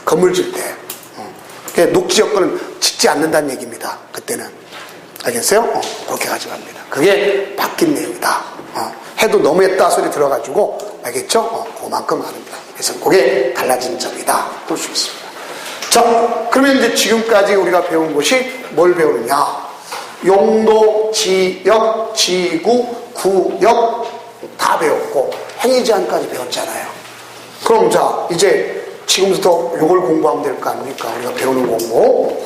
Speaker 1: 건물 질 때. 녹지역 거는 짓지 않는다는 얘기입니다. 그때는. 알겠어요? 그렇게 가져갑니다. 그게 바뀐 내용이다. 해도 너무했다 소리 들어가지고, 알겠죠? 그만큼 합니다. 그래서 그게 달라진 점이다. 볼 수 있습니다. 자, 그러면 이제 지금까지 우리가 배운 것이 뭘 배우느냐? 용도, 지역, 지구, 구역 다 배웠고, 행위 제한까지 배웠잖아요. 그럼 자, 이제 지금부터 이걸 공부하면 될 거 아닙니까? 우리가 배우는 공부.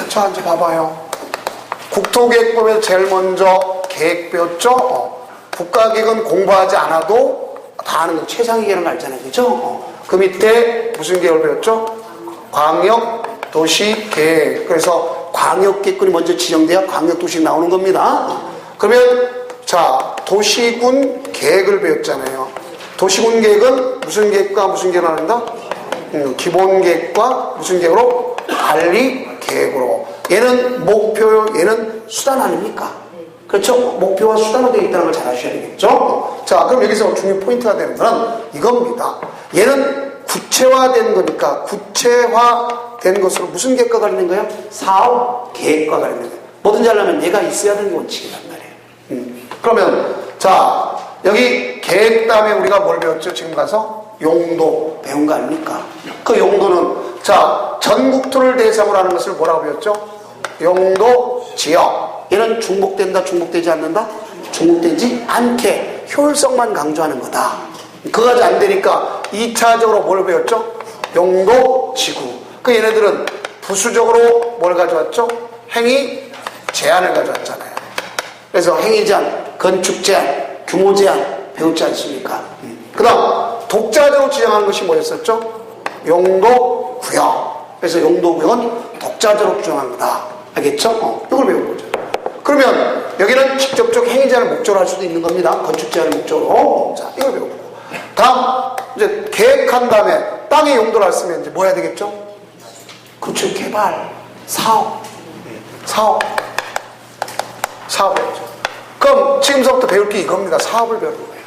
Speaker 1: 자, 이제 봐봐요. 국토계획법에서 제일 먼저 계획 배웠죠? 국가계획은 공부하지 않아도 다 아는 거 최상위 계획은 알잖아요. 그죠? 그 밑에 무슨 계획을 배웠죠? 광역도시계획. 그래서 광역계획권이 먼저 지정돼야 광역도시 나오는 겁니다. 그러면 자, 도시군 계획을 배웠잖아요. 도시군 계획은 무슨 계획과 무슨 계획을 한다? 기본 계획과 무슨 계획으로? 관리 계획으로. 얘는 목표, 얘는 수단 아닙니까? 그렇죠? 목표와 수단으로 되어 있다는 걸 잘 아셔야 되겠죠? 자, 그럼 여기서 중요 포인트가 되는 건 이겁니다. 얘는 구체화된 거니까 구체화된 것으로 무슨 계획과 관련된 거예요? 사업 계획과 관련된 거예요. 뭐든지 하려면 얘가 있어야 되는 게 원칙이란 말이에요. 그러면 자, 여기 계획 다음에 우리가 뭘 배웠죠? 지금 가서 용도 배운 거 아닙니까? 그 용도는 자, 전국토를 대상으로 하는 것을 뭐라고 배웠죠? 용도 지역. 얘는 중복된다, 중복되지 않는다? 중복되지 않게 효율성만 강조하는 거다. 그거까지 안 되니까 2차적으로 뭘 배웠죠? 용도 지구. 그 얘네들은 부수적으로 뭘 가져왔죠? 행위 제한을 가져왔잖아요. 그래서 행위 제한, 건축 제한, 규모 제한 배웠지 않습니까? 그 다음 독자적으로 지정하는 것이 뭐였었죠? 용도 구역. 그래서 용도 구역은 독자적으로 주장한 거다. 알겠죠? 이걸 배운 거죠. 그러면 여기는 직접적 행위 제한을 목적으로 할 수도 있는 겁니다. 건축 제한을 목적으로. 자, 이걸 배우고. 다음, 이제 계획한 다음에 땅의 용도를 쓰면 이제 뭐 해야 되겠죠? 그렇죠. 개발, 사업. 사업이죠. 그럼 지금서부터 배울 게 이겁니다. 사업을 배우는 거예요.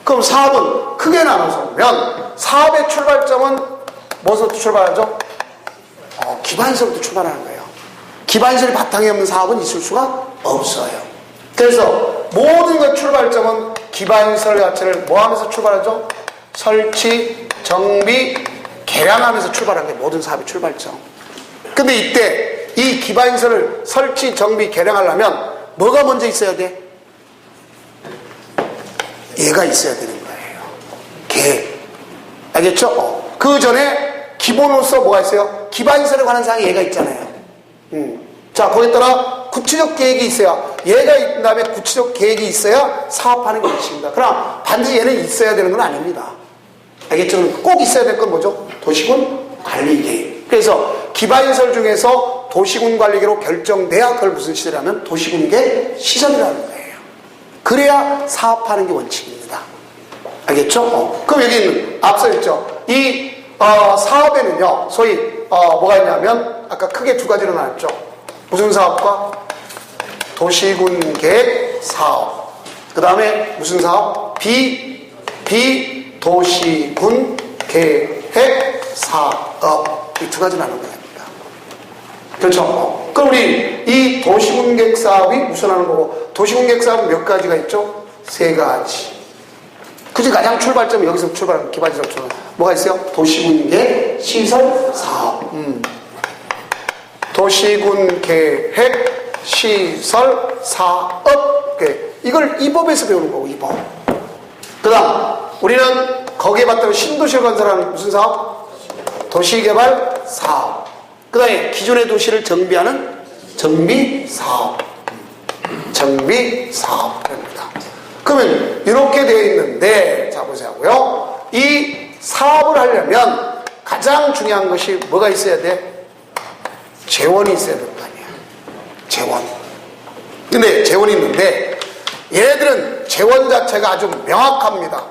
Speaker 1: 그럼 사업은 크게 나눠서 보면 사업의 출발점은 뭐서부터 출발하죠? 기반서부터 출발하는 거예요. 기반시설이 바탕이 없는 사업은 있을 수가 없어요. 그래서 모든 것 출발점은 기반시설 자체를 뭐 하면서 출발하죠? 설치, 정비, 개량하면서 출발하는 게 모든 사업의 출발점. 근데 이때 이 기반시설을 설치, 정비, 개량하려면 뭐가 먼저 있어야 돼? 얘가 있어야 되는 거예요. 계획. 알겠죠? 그 전에 기본으로서 뭐가 있어요? 기반시설에 관한 사항이 얘가 있잖아요. 자, 거기에 따라 구체적 계획이 있어야, 얘가 있는 다음에 구체적 계획이 있어야 사업하는 게 있습니다. 그러나 반드시 얘는 있어야 되는 건 아닙니다. 알겠죠? 꼭 있어야 될 건 뭐죠? 도시군 관리 계획. 그래서 기반시설 중에서 도시군관리계로 결정돼야 그걸 무슨 시설이라면 도시군계 시설이라는 거예요. 그래야 사업하는 게 원칙입니다. 알겠죠? 그럼 여기 있는 앞서 있죠. 이 사업에는요, 소위 뭐가 있냐면 아까 크게 두 가지로 나눴죠. 무슨 사업과 도시군계획 사업. 그 다음에 무슨 사업? 비도시군 계획 사업. 이 두 가지 나누는 겁니다. 그렇죠? 그럼 우리 이 도시군 계획 사업이 무슨 하는 거고, 도시군 계획 사업은 몇 가지가 있죠? 세 가지. 그중 가장 출발점이 여기서 출발하는 기반적 출발. 뭐가 있어요? 도시군 계획 시설 사업. 도시군 계획 시설 사업. 이걸 이 법에서 배우는 거고, 이 법. 그 다음, 우리는 거기에 맞다고 신도시를 건설하는 무슨 사업? 도시개발 사업. 그 다음에 기존의 도시를 정비하는 정비 사업. 정비 사업입니다. 그러면 이렇게 되어 있는데, 자 보세요고요. 이 사업을 하려면 가장 중요한 것이 뭐가 있어야 돼? 재원이 있어야 될 거 아니야. 재원. 근데 재원이 있는데 얘네들은 재원 자체가 아주 명확합니다.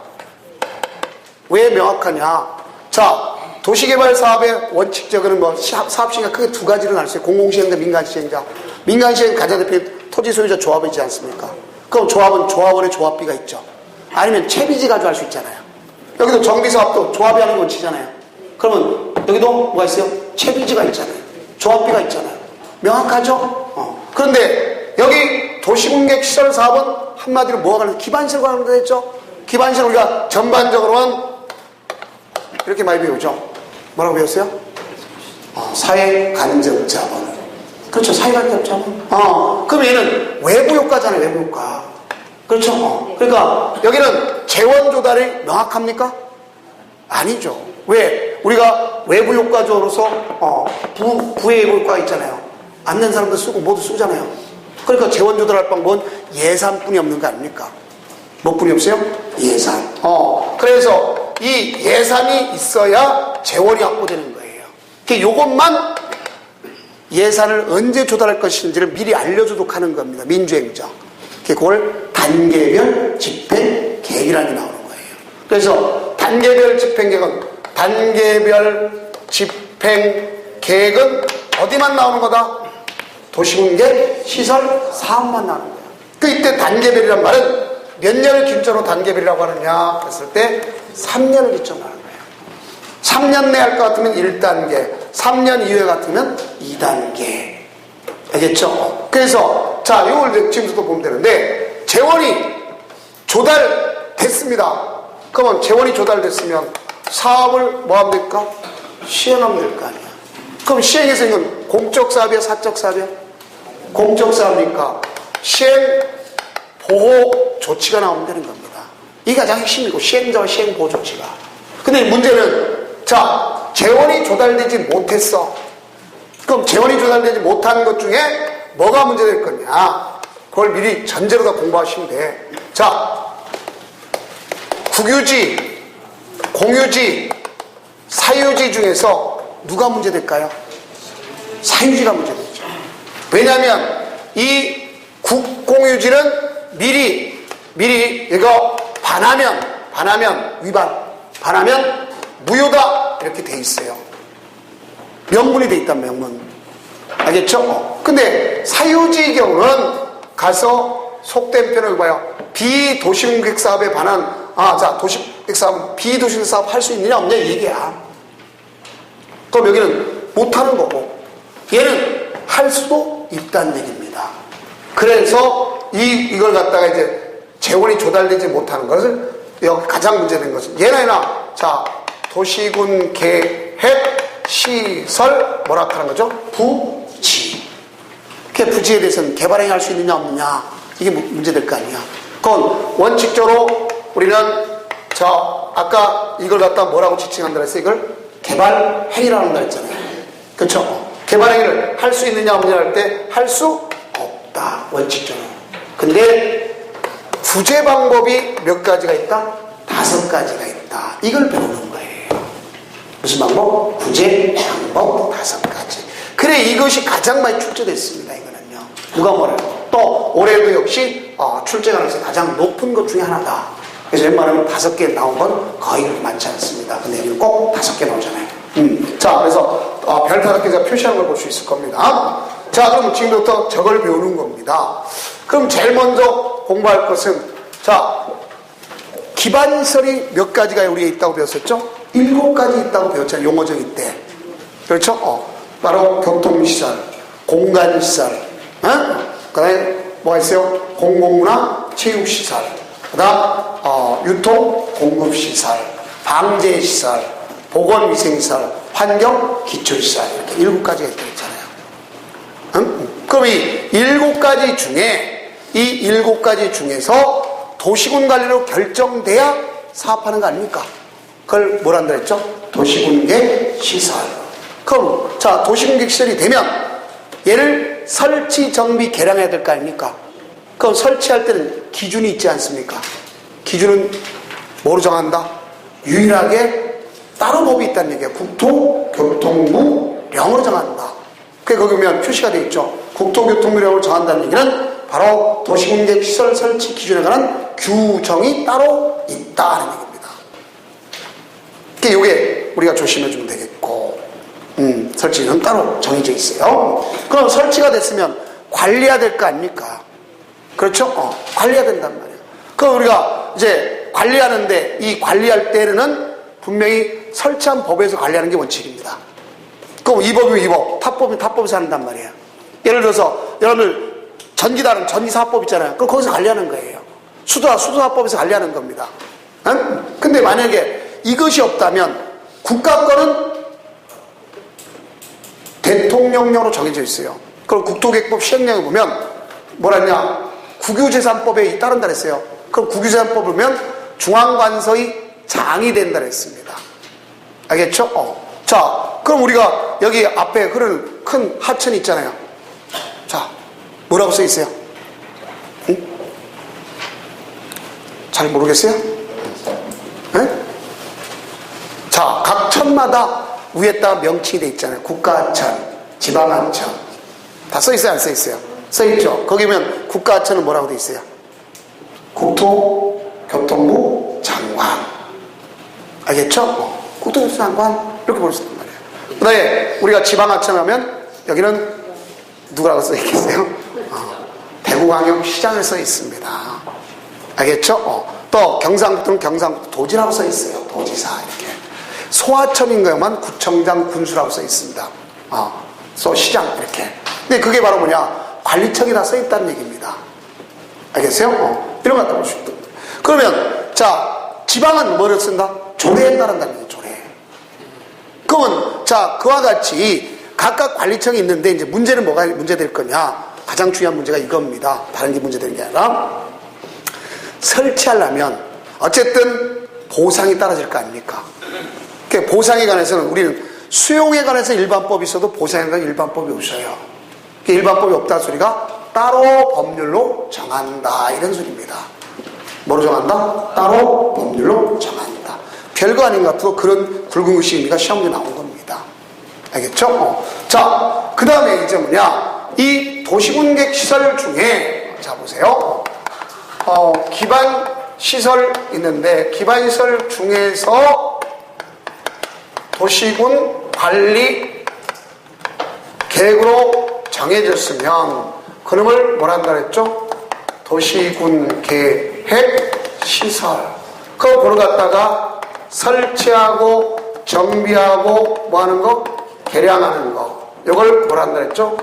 Speaker 1: 왜 명확하냐? 자, 도시개발 사업의 원칙적으로는 뭐 사업 시행자 크게 두 가지로 나눌 수 있어요. 공공시행자, 민간시행자. 민간시행 가장 대표 토지 소유자 조합이지 않습니까? 그럼 조합은 조합원의 조합비가 있죠. 아니면 채비지 가지고 할 수 있잖아요. 여기도 정비사업도 조합이 하는 원칙이잖아요. 그러면 여기도 뭐가 있어요? 채비지가 있잖아요. 조합비가 있잖아요. 명확하죠? 그런데 여기 도시공객 시설 사업은 한마디로 뭐가 관련? 기반시설 관련돼 있죠? 기반시설 우리가 전반적으로는 이렇게 많이 배우죠. 뭐라고 배웠어요? 사회간접자본. 그렇죠. 사회간접자본. 그럼 얘는 외부 효과잖아요. 외부 효과. 그렇죠. 그러니까 여기는 재원 조달이 명확합니까? 아니죠. 왜? 우리가 외부 효과적으로서 부의 효과 있잖아요. 안 낸 사람도 쓰고 모두 쓰잖아요. 그러니까 재원 조달할 방법은 예산뿐이 없는 거 아닙니까? 뭐 뿐이 없어요? 예산. 그래서 이 예산이 있어야 재원이 확보되는 거예요. 요것만 예산을 언제 조달할 것인지를 미리 알려주도록 하는 겁니다. 민주행정. 그걸 단계별 집행 계획이라는 게 나오는 거예요. 그래서 단계별 집행 계획은 단계별 집행 계획은 어디만 나오는 거다? 도시공개 시설 사업만 나오는 거예요. 이때 단계별이란 말은 몇 년을 기점으로 단계별이라고 하느냐 했을 때 3년을 기점으로 하는 거예요. 3년 내에 할 것 같으면 1단계, 3년 이후에 같으면 2단계. 알겠죠? 그래서 자, 이걸 지금부터 보면 되는데 재원이 조달됐습니다. 그러면 재원이 조달됐으면 사업을 뭐 하면 될까? 시행하면 될 거 아니야. 그럼 시행해서 이건 공적 사업이야, 사적 사업이야? 공적 사업이니까 시행 보호 조치가 나오면 되는 겁니다. 이게 가장 핵심이고 시행자와 시행 보호 조치가. 근데 문제는 자, 재원이 조달되지 못했어. 그럼 재원이 조달되지 못한 것 중에 뭐가 문제될 거냐? 그걸 미리 전제로 다 공부하시면 돼. 자, 국유지, 공유지, 사유지 중에서 누가 문제될까요? 사유지가 문제되죠. 왜냐하면 이 국공유지는 미리 이거 반하면 위반, 반하면 무효다 이렇게 돼 있어요. 명문이 돼 있단 명문. 알겠죠? 근데 사유지의 경우는 가서 속된 표현을 봐요. 비도시공객 사업에 반한 자, 도시공객 사업은 비도시공객 사업 할 수 있느냐 없냐 이 얘기야. 그럼 여기는 못하는 거고 얘는 할 수도 있다는 얘기입니다. 그래서 이걸 갖다가 이제 재원이 조달되지 못하는 것을 여기 가장 문제된 것은 얘나 자, 도시군 계획 시설 뭐라 하는 거죠? 부지. 그 부지에 대해서는 개발행위 할 수 있느냐 없느냐 이게 문제될 거 아니야. 그건 원칙적으로 우리는 아까 이걸 갖다 뭐라고 지칭한다 그랬어요? 이걸 개발행위라고 한다 했잖아요. 그렇죠? 개발행위를 할 수 있느냐 없느냐 할 때 할 수 없다. 원칙적으로. 근데 구제 방법이 몇 가지가 있다? 5가지가 있다. 이걸 배우는 거예요. 무슨 방법? 구제 방법 5가지. 그래 이것이 가장 많이 출제됐습니다. 이거는요. 누가 뭐래요? 또 올해도 역시 출제 가능성이 가장 높은 것 중에 하나다. 그래서 웬만하면 5개 나온 건 거의 많지 않습니다. 근데 여기는 꼭 5개 나오잖아요. 자, 그래서 별 5개 제가 표시한 걸 볼 수 있을 겁니다. 자, 그럼 지금부터 저걸 배우는 겁니다. 그럼 제일 먼저 공부할 것은, 자, 기반시설이 몇 가지가 우리가 있다고 배웠었죠? 7가지 있다고 배웠잖아요. 용어적일 때. 그렇죠? 바로 교통시설, 공간시설, 그 다음에 뭐가 있어요? 공공문화, 체육시설, 그 다음 유통, 공급시설, 방제시설, 보건위생시설, 환경, 기초시설, 이렇게 7가지가 있다고 했잖아요. 그럼 이 7가지 중에, 이 7가지 중에서 도시군 관리로 결정돼야 사업하는 거 아닙니까? 그걸 뭐란다 했죠? 도시군계 시설. 그럼, 자, 도시군계 시설이 되면 얘를 설치, 정비, 개량해야 될 거 아닙니까? 그럼 설치할 때는 기준이 있지 않습니까? 기준은 뭐로 정한다? 유일하게 따로 법이 있다는 얘기예요. 국토교통부령으로 정한다. 그게 거기 보면 표시가 되어 있죠. 국토교통부령으로 정한다는 얘기는 바로 도시공객 시설 설치 기준에 관한 규정이 따로 있다는 얘기입니다. 이게 우리가 조심해주면 되겠고, 설치는 따로 정해져 있어요. 그럼 설치가 됐으면 관리해야 될 거 아닙니까? 그렇죠? 관리해야 된단 말이에요. 그럼 우리가 이제 관리하는데, 이 관리할 때는 분명히 설치한 법에서 관리하는 게 원칙입니다. 그럼 이 법이면 이 법, 탑법이면 탑법에서 한단 말이에요. 예를 들어서 여러분들 전기다른 전기사업법 있잖아요. 그럼 거기서 관리하는 거예요. 수도사업법에서 관리하는 겁니다. 근데 만약에 이것이 없다면 국가 거는 대통령령으로 정해져 있어요. 그럼 국토계획법 시행령에 보면 뭐랬냐? 국유재산법에 따른다 그랬어요. 그럼 국유재산법을 보면 중앙관서의 장이 된다 그랬습니다. 알겠죠? 자, 그럼 우리가 여기 앞에 흐르는 큰 하천이 있잖아요. 자, 뭐라고 써 있어요? 응? 잘 모르겠어요? 네? 자, 각 천마다 위에다가 명칭이 돼 있잖아요. 국가하천, 지방하천. 다 써 있어요, 안 써 있어요? 써 있죠. 거기 보면 국가하천은 뭐라고 돼 있어요? 국토교통부 장관. 알겠죠? 국토교통부 장관. 이렇게 볼 수 있단 말이에요. 그 다음에 우리가 지방하천 하면 여기는 누구라고 써 있겠어요? 대구광역시장을 써 있습니다. 알겠죠? 또 경상북도는 경상북도 도지라고 써 있어요. 도지사 이렇게. 소하천인 거만 구청장 군수라고 써 있습니다. 시장 이렇게. 근데 그게 바로 뭐냐? 관리청이라 써 있다는 얘기입니다. 알겠어요? 이런 거 갖다 볼 수 있다. 그러면 자, 지방은 뭐를 쓴다? 조례에 따른다는 얘기죠. 조례. 그러면 자, 그와 같이 각각 관리청이 있는데 이제 문제는 뭐가 문제될 거냐? 가장 중요한 문제가 이겁니다. 다른 게 문제되는 게 아니라 설치하려면 어쨌든 보상이 따라질 거 아닙니까? 그러니까 보상에 관해서는 우리는 수용에 관해서 일반법이 있어도 보상에 관해서 일반법이 없어요. 일반법이 없다는 소리가 따로 법률로 정한다 이런 소리입니다. 뭐로 정한다? 따로 법률로 정한다. 별거 아닌 것 같아도 그런 굵은 글씨 의미가 시험에 나온 겁니다. 알겠죠? 자, 그 다음에 이제 뭐냐? 이 도시군객 시설 중에 자 보세요. 기반 시설 있는데 기반 시설 중에서 도시군 관리 계획으로 정해졌으면 그놈을 뭐라 한다 그랬죠? 도시군 계획 시설. 그걸 갖다가 설치하고 정비하고 뭐 하는 거? 개량하는 거. 이걸 뭐라 한다 그랬죠?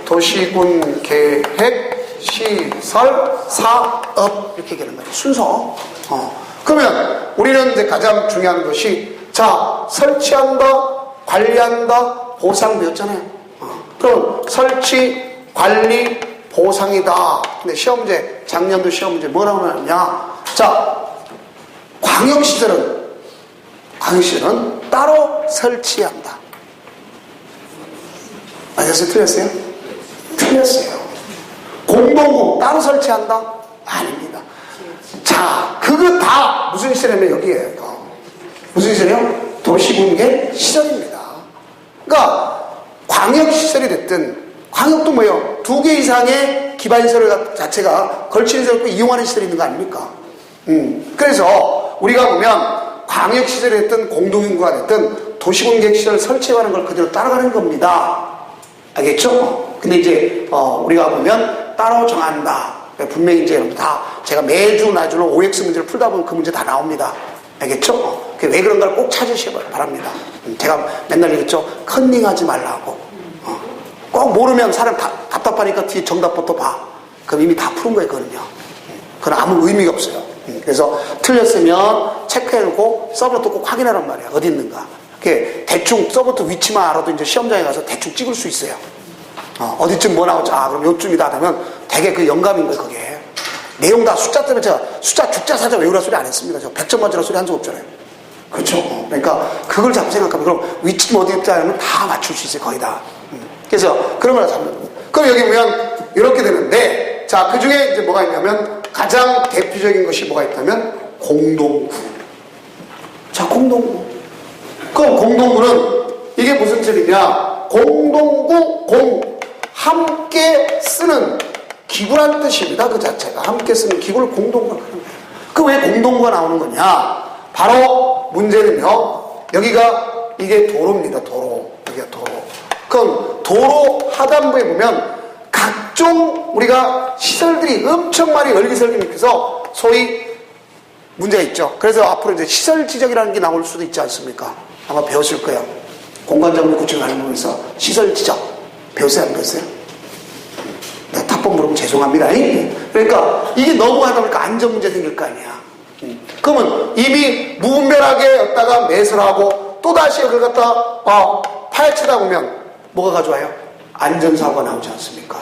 Speaker 1: 도시군 계획 시설 사업 이렇게 얘기하는 거예요. 순서. 그러면 우리는 이제 가장 중요한 것이 자, 설치한다, 관리한다, 보상 배웠잖아요. 그럼 설치, 관리, 보상이다. 근데 시험문제, 작년도 시험문제 뭐라고 나왔냐? 자, 광역시설은 따로 설치한다. 맞았어요? 틀렸어요? 틀렸어요. 공동구 따로 설치한다? 아닙니다. 자, 그거 다 무슨 시설이냐면 여기에요. 무슨 시설이요? 도시군계 시설입니다. 그러니까 광역시설이 됐든, 광역도 뭐예요? 2개 이상의 기반시설 자체가 걸치는 시설을 이용하는 시설이 있는 거 아닙니까? 그래서 우리가 보면 광역시설이 됐든 공동인구가 됐든 도시공객시설 설치하는 걸 그대로 따라가는 겁니다. 알겠죠? 근데 이제 우리가 보면 따로 정한다. 분명히 이제 여러분 다 제가 매주 나주로 OX 문제를 풀다 보면 그 문제 다 나옵니다. 알겠죠? 왜 그런가를 꼭 찾으시기 바랍니다. 제가 맨날 얘기했죠. 컨닝하지 말라고. 꼭 모르면 사람 답답하니까 뒤에 정답부터 봐. 그럼 이미 다 푸는 거예요, 그거는요. 그건 아무 의미가 없어요. 그래서 틀렸으면 체크해놓고 서버부터 꼭 확인하란 말이야. 어디 있는가. 대충 서버부터 위치만 알아도 이제 시험장에 가서 대충 찍을 수 있어요. 어디쯤 뭐 나오죠? 아, 그럼 요쯤이다 하면 되게 그 영감인 거예요, 그게. 내용 다 숫자 때문에 제가 숫자 죽자 사자 외우라 소리 안 했습니다. 저 100점 맞으라 소리 한 적 없잖아요. 그렇죠? 그러니까 그걸 자꾸 생각하면 그럼 위치 어디 있다 하면 다 맞출 수 있어요, 거의 다. 그래서 그런 걸 잡는 거예요. 그럼 여기 보면 이렇게 되는데, 자, 그 중에 이제 뭐가 있냐면 가장 대표적인 것이 뭐가 있다면 공동구. 자, 공동구. 그럼 공동구는 이게 무슨 소리냐? 공동구, 함께 쓰는 기구란 뜻입니다. 그 자체가. 함께 쓰는 기구를 공동구라고 하는 거예요. 그 왜 공동구가 나오는 거냐? 바로 문제는요, 여기가 이게 도로입니다. 도로. 여기가 도로. 그럼 도로 하단부에 보면 각종 우리가 시설들이 엄청 많이 열기설기해서 소위 문제가 있죠. 그래서 앞으로 이제 시설 지적이라는 게 나올 수도 있지 않습니까? 아마 배웠을 거예요. 공간정리 구축을 하면서 시설 지적 배웠어요, 안 배웠어요? 내가 답변 물으면 죄송합니다. 그러니까 이게 너무 하다 보니까 안전 문제 생길 거 아니야. 그러면 이미 무분별하게 매설하고 또다시 그걸 갖다 파헤치다 보면 뭐가 가져와요? 안전사고가 나오지 않습니까?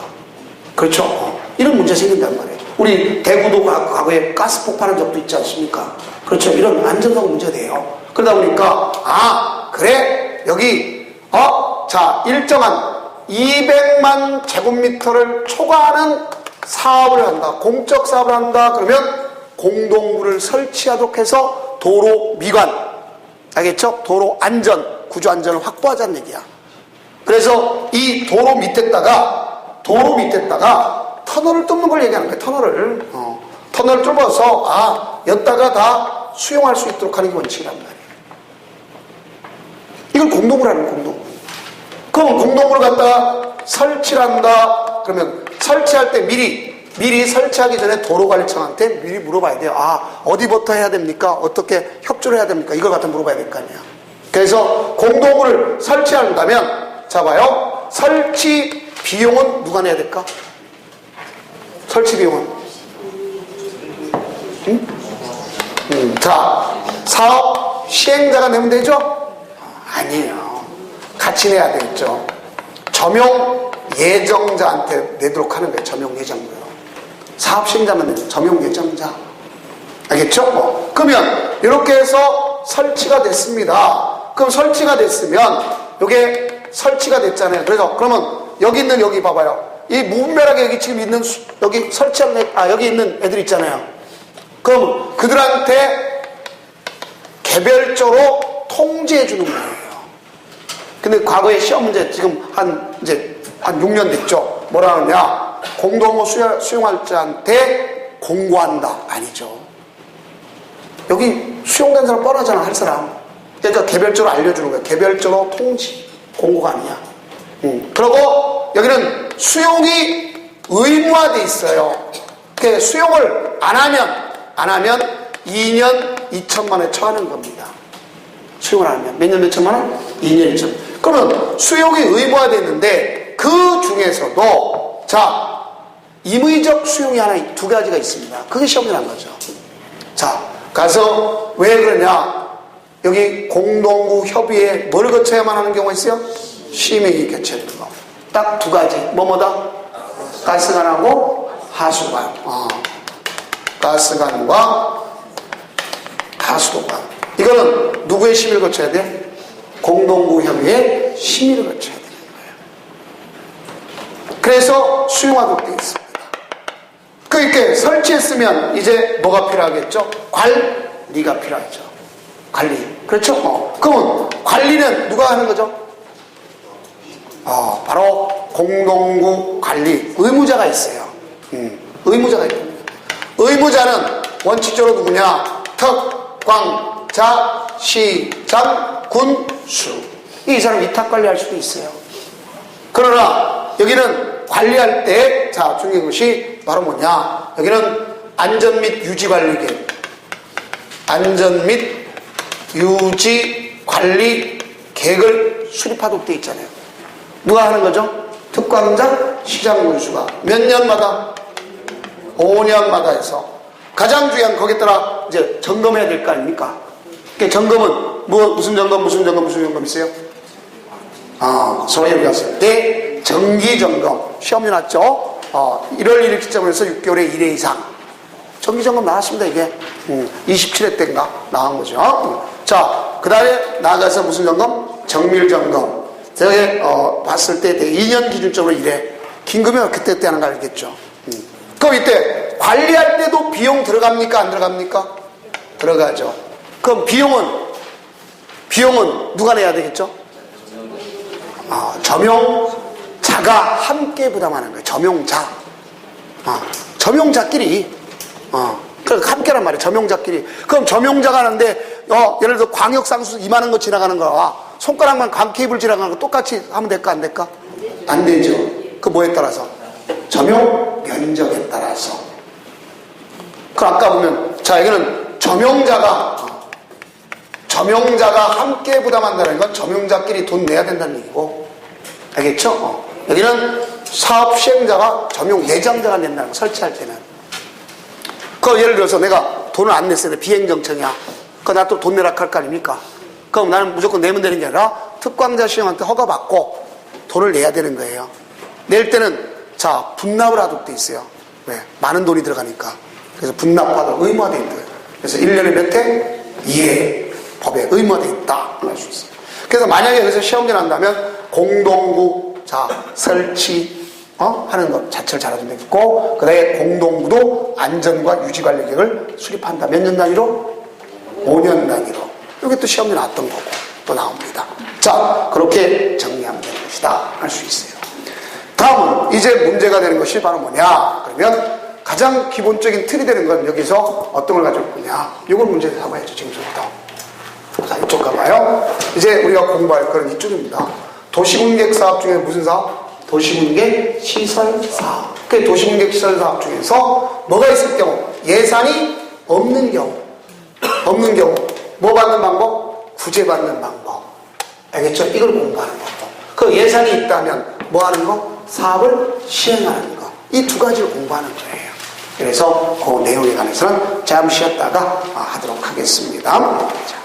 Speaker 1: 그렇죠? 이런 문제 생긴단 말이에요. 우리 대구도 과거에 가스 폭발한 적도 있지 않습니까? 그렇죠? 이런 안전사고 문제가 돼요. 그러다 보니까 그래 여기 자, 일정한 200만 제곱미터를 초과하는 사업을 한다. 공적 사업을 한다. 그러면 공동구를 설치하도록 해서 도로 미관, 알겠죠? 도로 안전, 구조 안전을 확보하자는 얘기야. 그래서 이 도로 밑에다가 터널을 뚫는 걸 얘기하는 거예요. 터널을 뚫어서 여기다가 다 수용할 수 있도록 하는 게 원칙이란 말이에요. 이걸 공동구를 하는 거예요. 공동구. 그럼 공동구를 갖다가 설치를 한다. 그러면 설치할 때 미리 설치하기 전에 도로관리청한테 미리 물어봐야 돼요. 어디부터 해야 됩니까? 어떻게 협조를 해야 됩니까? 이걸 갖다 물어봐야 될 거 아니에요. 그래서 공동구를 설치한다면 자 봐요. 설치 비용은 누가 내야 될까? 설치 비용은? 자, 사업 시행자가 내면 되죠? 아니에요. 같이 내야 되겠죠. 점용 예정자한테 내도록 하는 거예요. 점용 예정자요. 사업 시행자만 내죠. 점용 예정자. 알겠죠? 그러면 이렇게 해서 설치가 됐습니다. 그럼 설치가 됐으면 이게 설치가 됐잖아요. 그래서 그러면 여기 있는 여기 봐봐요. 이 무분별하게 여기 지금 있는 여기 설치한 여기 있는 애들 있잖아요. 그럼 그들한테 개별적으로 통지해 주는 거예요. 근데 과거에 시험 문제 지금 한 6년 됐죠. 뭐라 하느냐? 공동구 수용할 자한테 공고한다. 아니죠. 여기 수용된 사람 뻔하잖아, 할 사람. 그러니까 개별적으로 알려주는 거예요. 개별적으로 통지. 공고가 아니야. 그리고 여기는 수용이 의무화돼 있어요. 그 수용을 안 하면 2년 2천만 원에 처하는 겁니다. 수용을 안 하면 몇 년 몇 천만 원? 2년 2천. 그러면 수용이 의무화돼 있는데 그 중에서도 자 임의적 수용이 두 가지가 있습니다. 그게 시험에 난 거죠. 자 가서 왜 그러냐? 여기 공동구 협의회 뭘 거쳐야만 하는 경우가 있어요? 심의위 개최하는 거. 딱 두 가지. 뭐뭐다? 가스관하고 하수관. 가스관과 하수관. 이거는 누구의 심의를 거쳐야 돼? 공동구 협의회 심의를 거쳐야 되는 거예요. 그래서 수용하도록 되어 있습니다. 그렇게 설치했으면 이제 뭐가 필요하겠죠? 관리가 필요하죠. 관리. 그렇죠? 그러면 관리는 누가 하는 거죠? 바로 공동구 관리 의무자가 있어요. 의무자가 있습니다. 의무자는 원칙적으로 누구냐? 특광자, 시장, 군수. 이 사람 위탁 관리할 수도 있어요. 그러나 여기는 관리할 때, 자, 중요한 것이 바로 뭐냐? 여기는 안전 및 유지 관리 계획. 안전 및 유지 관리 계획을 수립하도록 되어 있잖아요. 누가 하는 거죠? 특광자, 시장, 군수가 몇 년마다? 5년마다 해서 가장 중요한 거기에 따라 이제 점검해야 될 거 아닙니까? 그러니까 점검은 무슨 점검 있어요? 소위 얘기했을 때 정기 점검 시험이 났죠? 1월 1일 기점으로 해서 6개월에 1회 이상 정기 점검 나왔습니다. 이게 27회 때인가 나온 거죠. 자, 그 다음에 나가서 무슨 점검? 정밀 점검. 제가 봤을 때 2년 기준적으로 1회 긴급이면 그때 하는 거 알겠죠? 그럼 이때 관리할 때도 비용 들어갑니까? 안 들어갑니까? 들어가죠. 그럼 비용은 누가 내야 되겠죠? 점용자가 함께 부담하는 거예요. 점용자. 점용자끼리. 그러니까 함께란 말이에요. 점용자끼리. 그럼 점용자가 하는데, 예를 들어 광역상수 이만한 거 지나가는 거와 손가락만 광 케이블 지나가는 거 똑같이 하면 될까? 안 될까? 안 되죠. 그 뭐에 따라서? 점용 면적에 따라서. 그 아까 보면, 자, 여기는 점용자가 함께 부담한다는 건 점용자끼리 돈 내야 된다는 얘기고, 알겠죠? 여기는 사업 시행자가 점용 예정자가 낸다는 거, 설치할 때는. 예를 들어서 내가 돈을 안 냈어요. 비행정청이야. 나 또 돈 내라 할 거 아닙니까? 그럼 나는 무조건 내면 되는 게 아니라 특광자 시행한테 허가받고 돈을 내야 되는 거예요. 낼 때는 자, 분납을 하도록 돼 있어요. 왜? 많은 돈이 들어가니까. 그래서 분납하도록 의무화돼 있는 거예요. 그래서 1년에 몇 회? 2회 법에 의무화돼 있다. 할 수 있어요. 그래서 만약에 여기서 시험이 난다면 공동구, 자, 설치, 하는 것 자체를 잘해주면 되겠고, 그 다음에 공동구도 안전과 유지 관리 계획을 수립한다. 몇 년 단위로? 5년 단위로. 이게 또 시험이 나왔던 거고, 또 나옵니다. 자, 그렇게 정리하면 되는 것이다. 할 수 있어요. 다음은 이제 문제가 되는 것이 바로 뭐냐? 그러면 가장 기본적인 틀이 되는 건 여기서 어떤 걸 가져올 거냐? 이걸 문제를 삼아야죠, 지금부터. 자, 이쪽 가봐요. 이제 우리가 공부할 거는 이쪽입니다. 도시군객 사업 중에 무슨 사업? 도시군객 시설 사업. 그 도시군객 시설 사업 중에서 뭐가 있을 경우? 예산이 없는 경우. 뭐 받는 방법? 구제받는 방법. 알겠죠? 이걸 공부하는 거고. 그 예산이 있다면 뭐 하는 거? 사업을 시행하는 거. 이 두 가지를 공부하는 거예요. 그래서 그 내용에 관해서는 잠시 쉬었다가 하도록 하겠습니다. 자.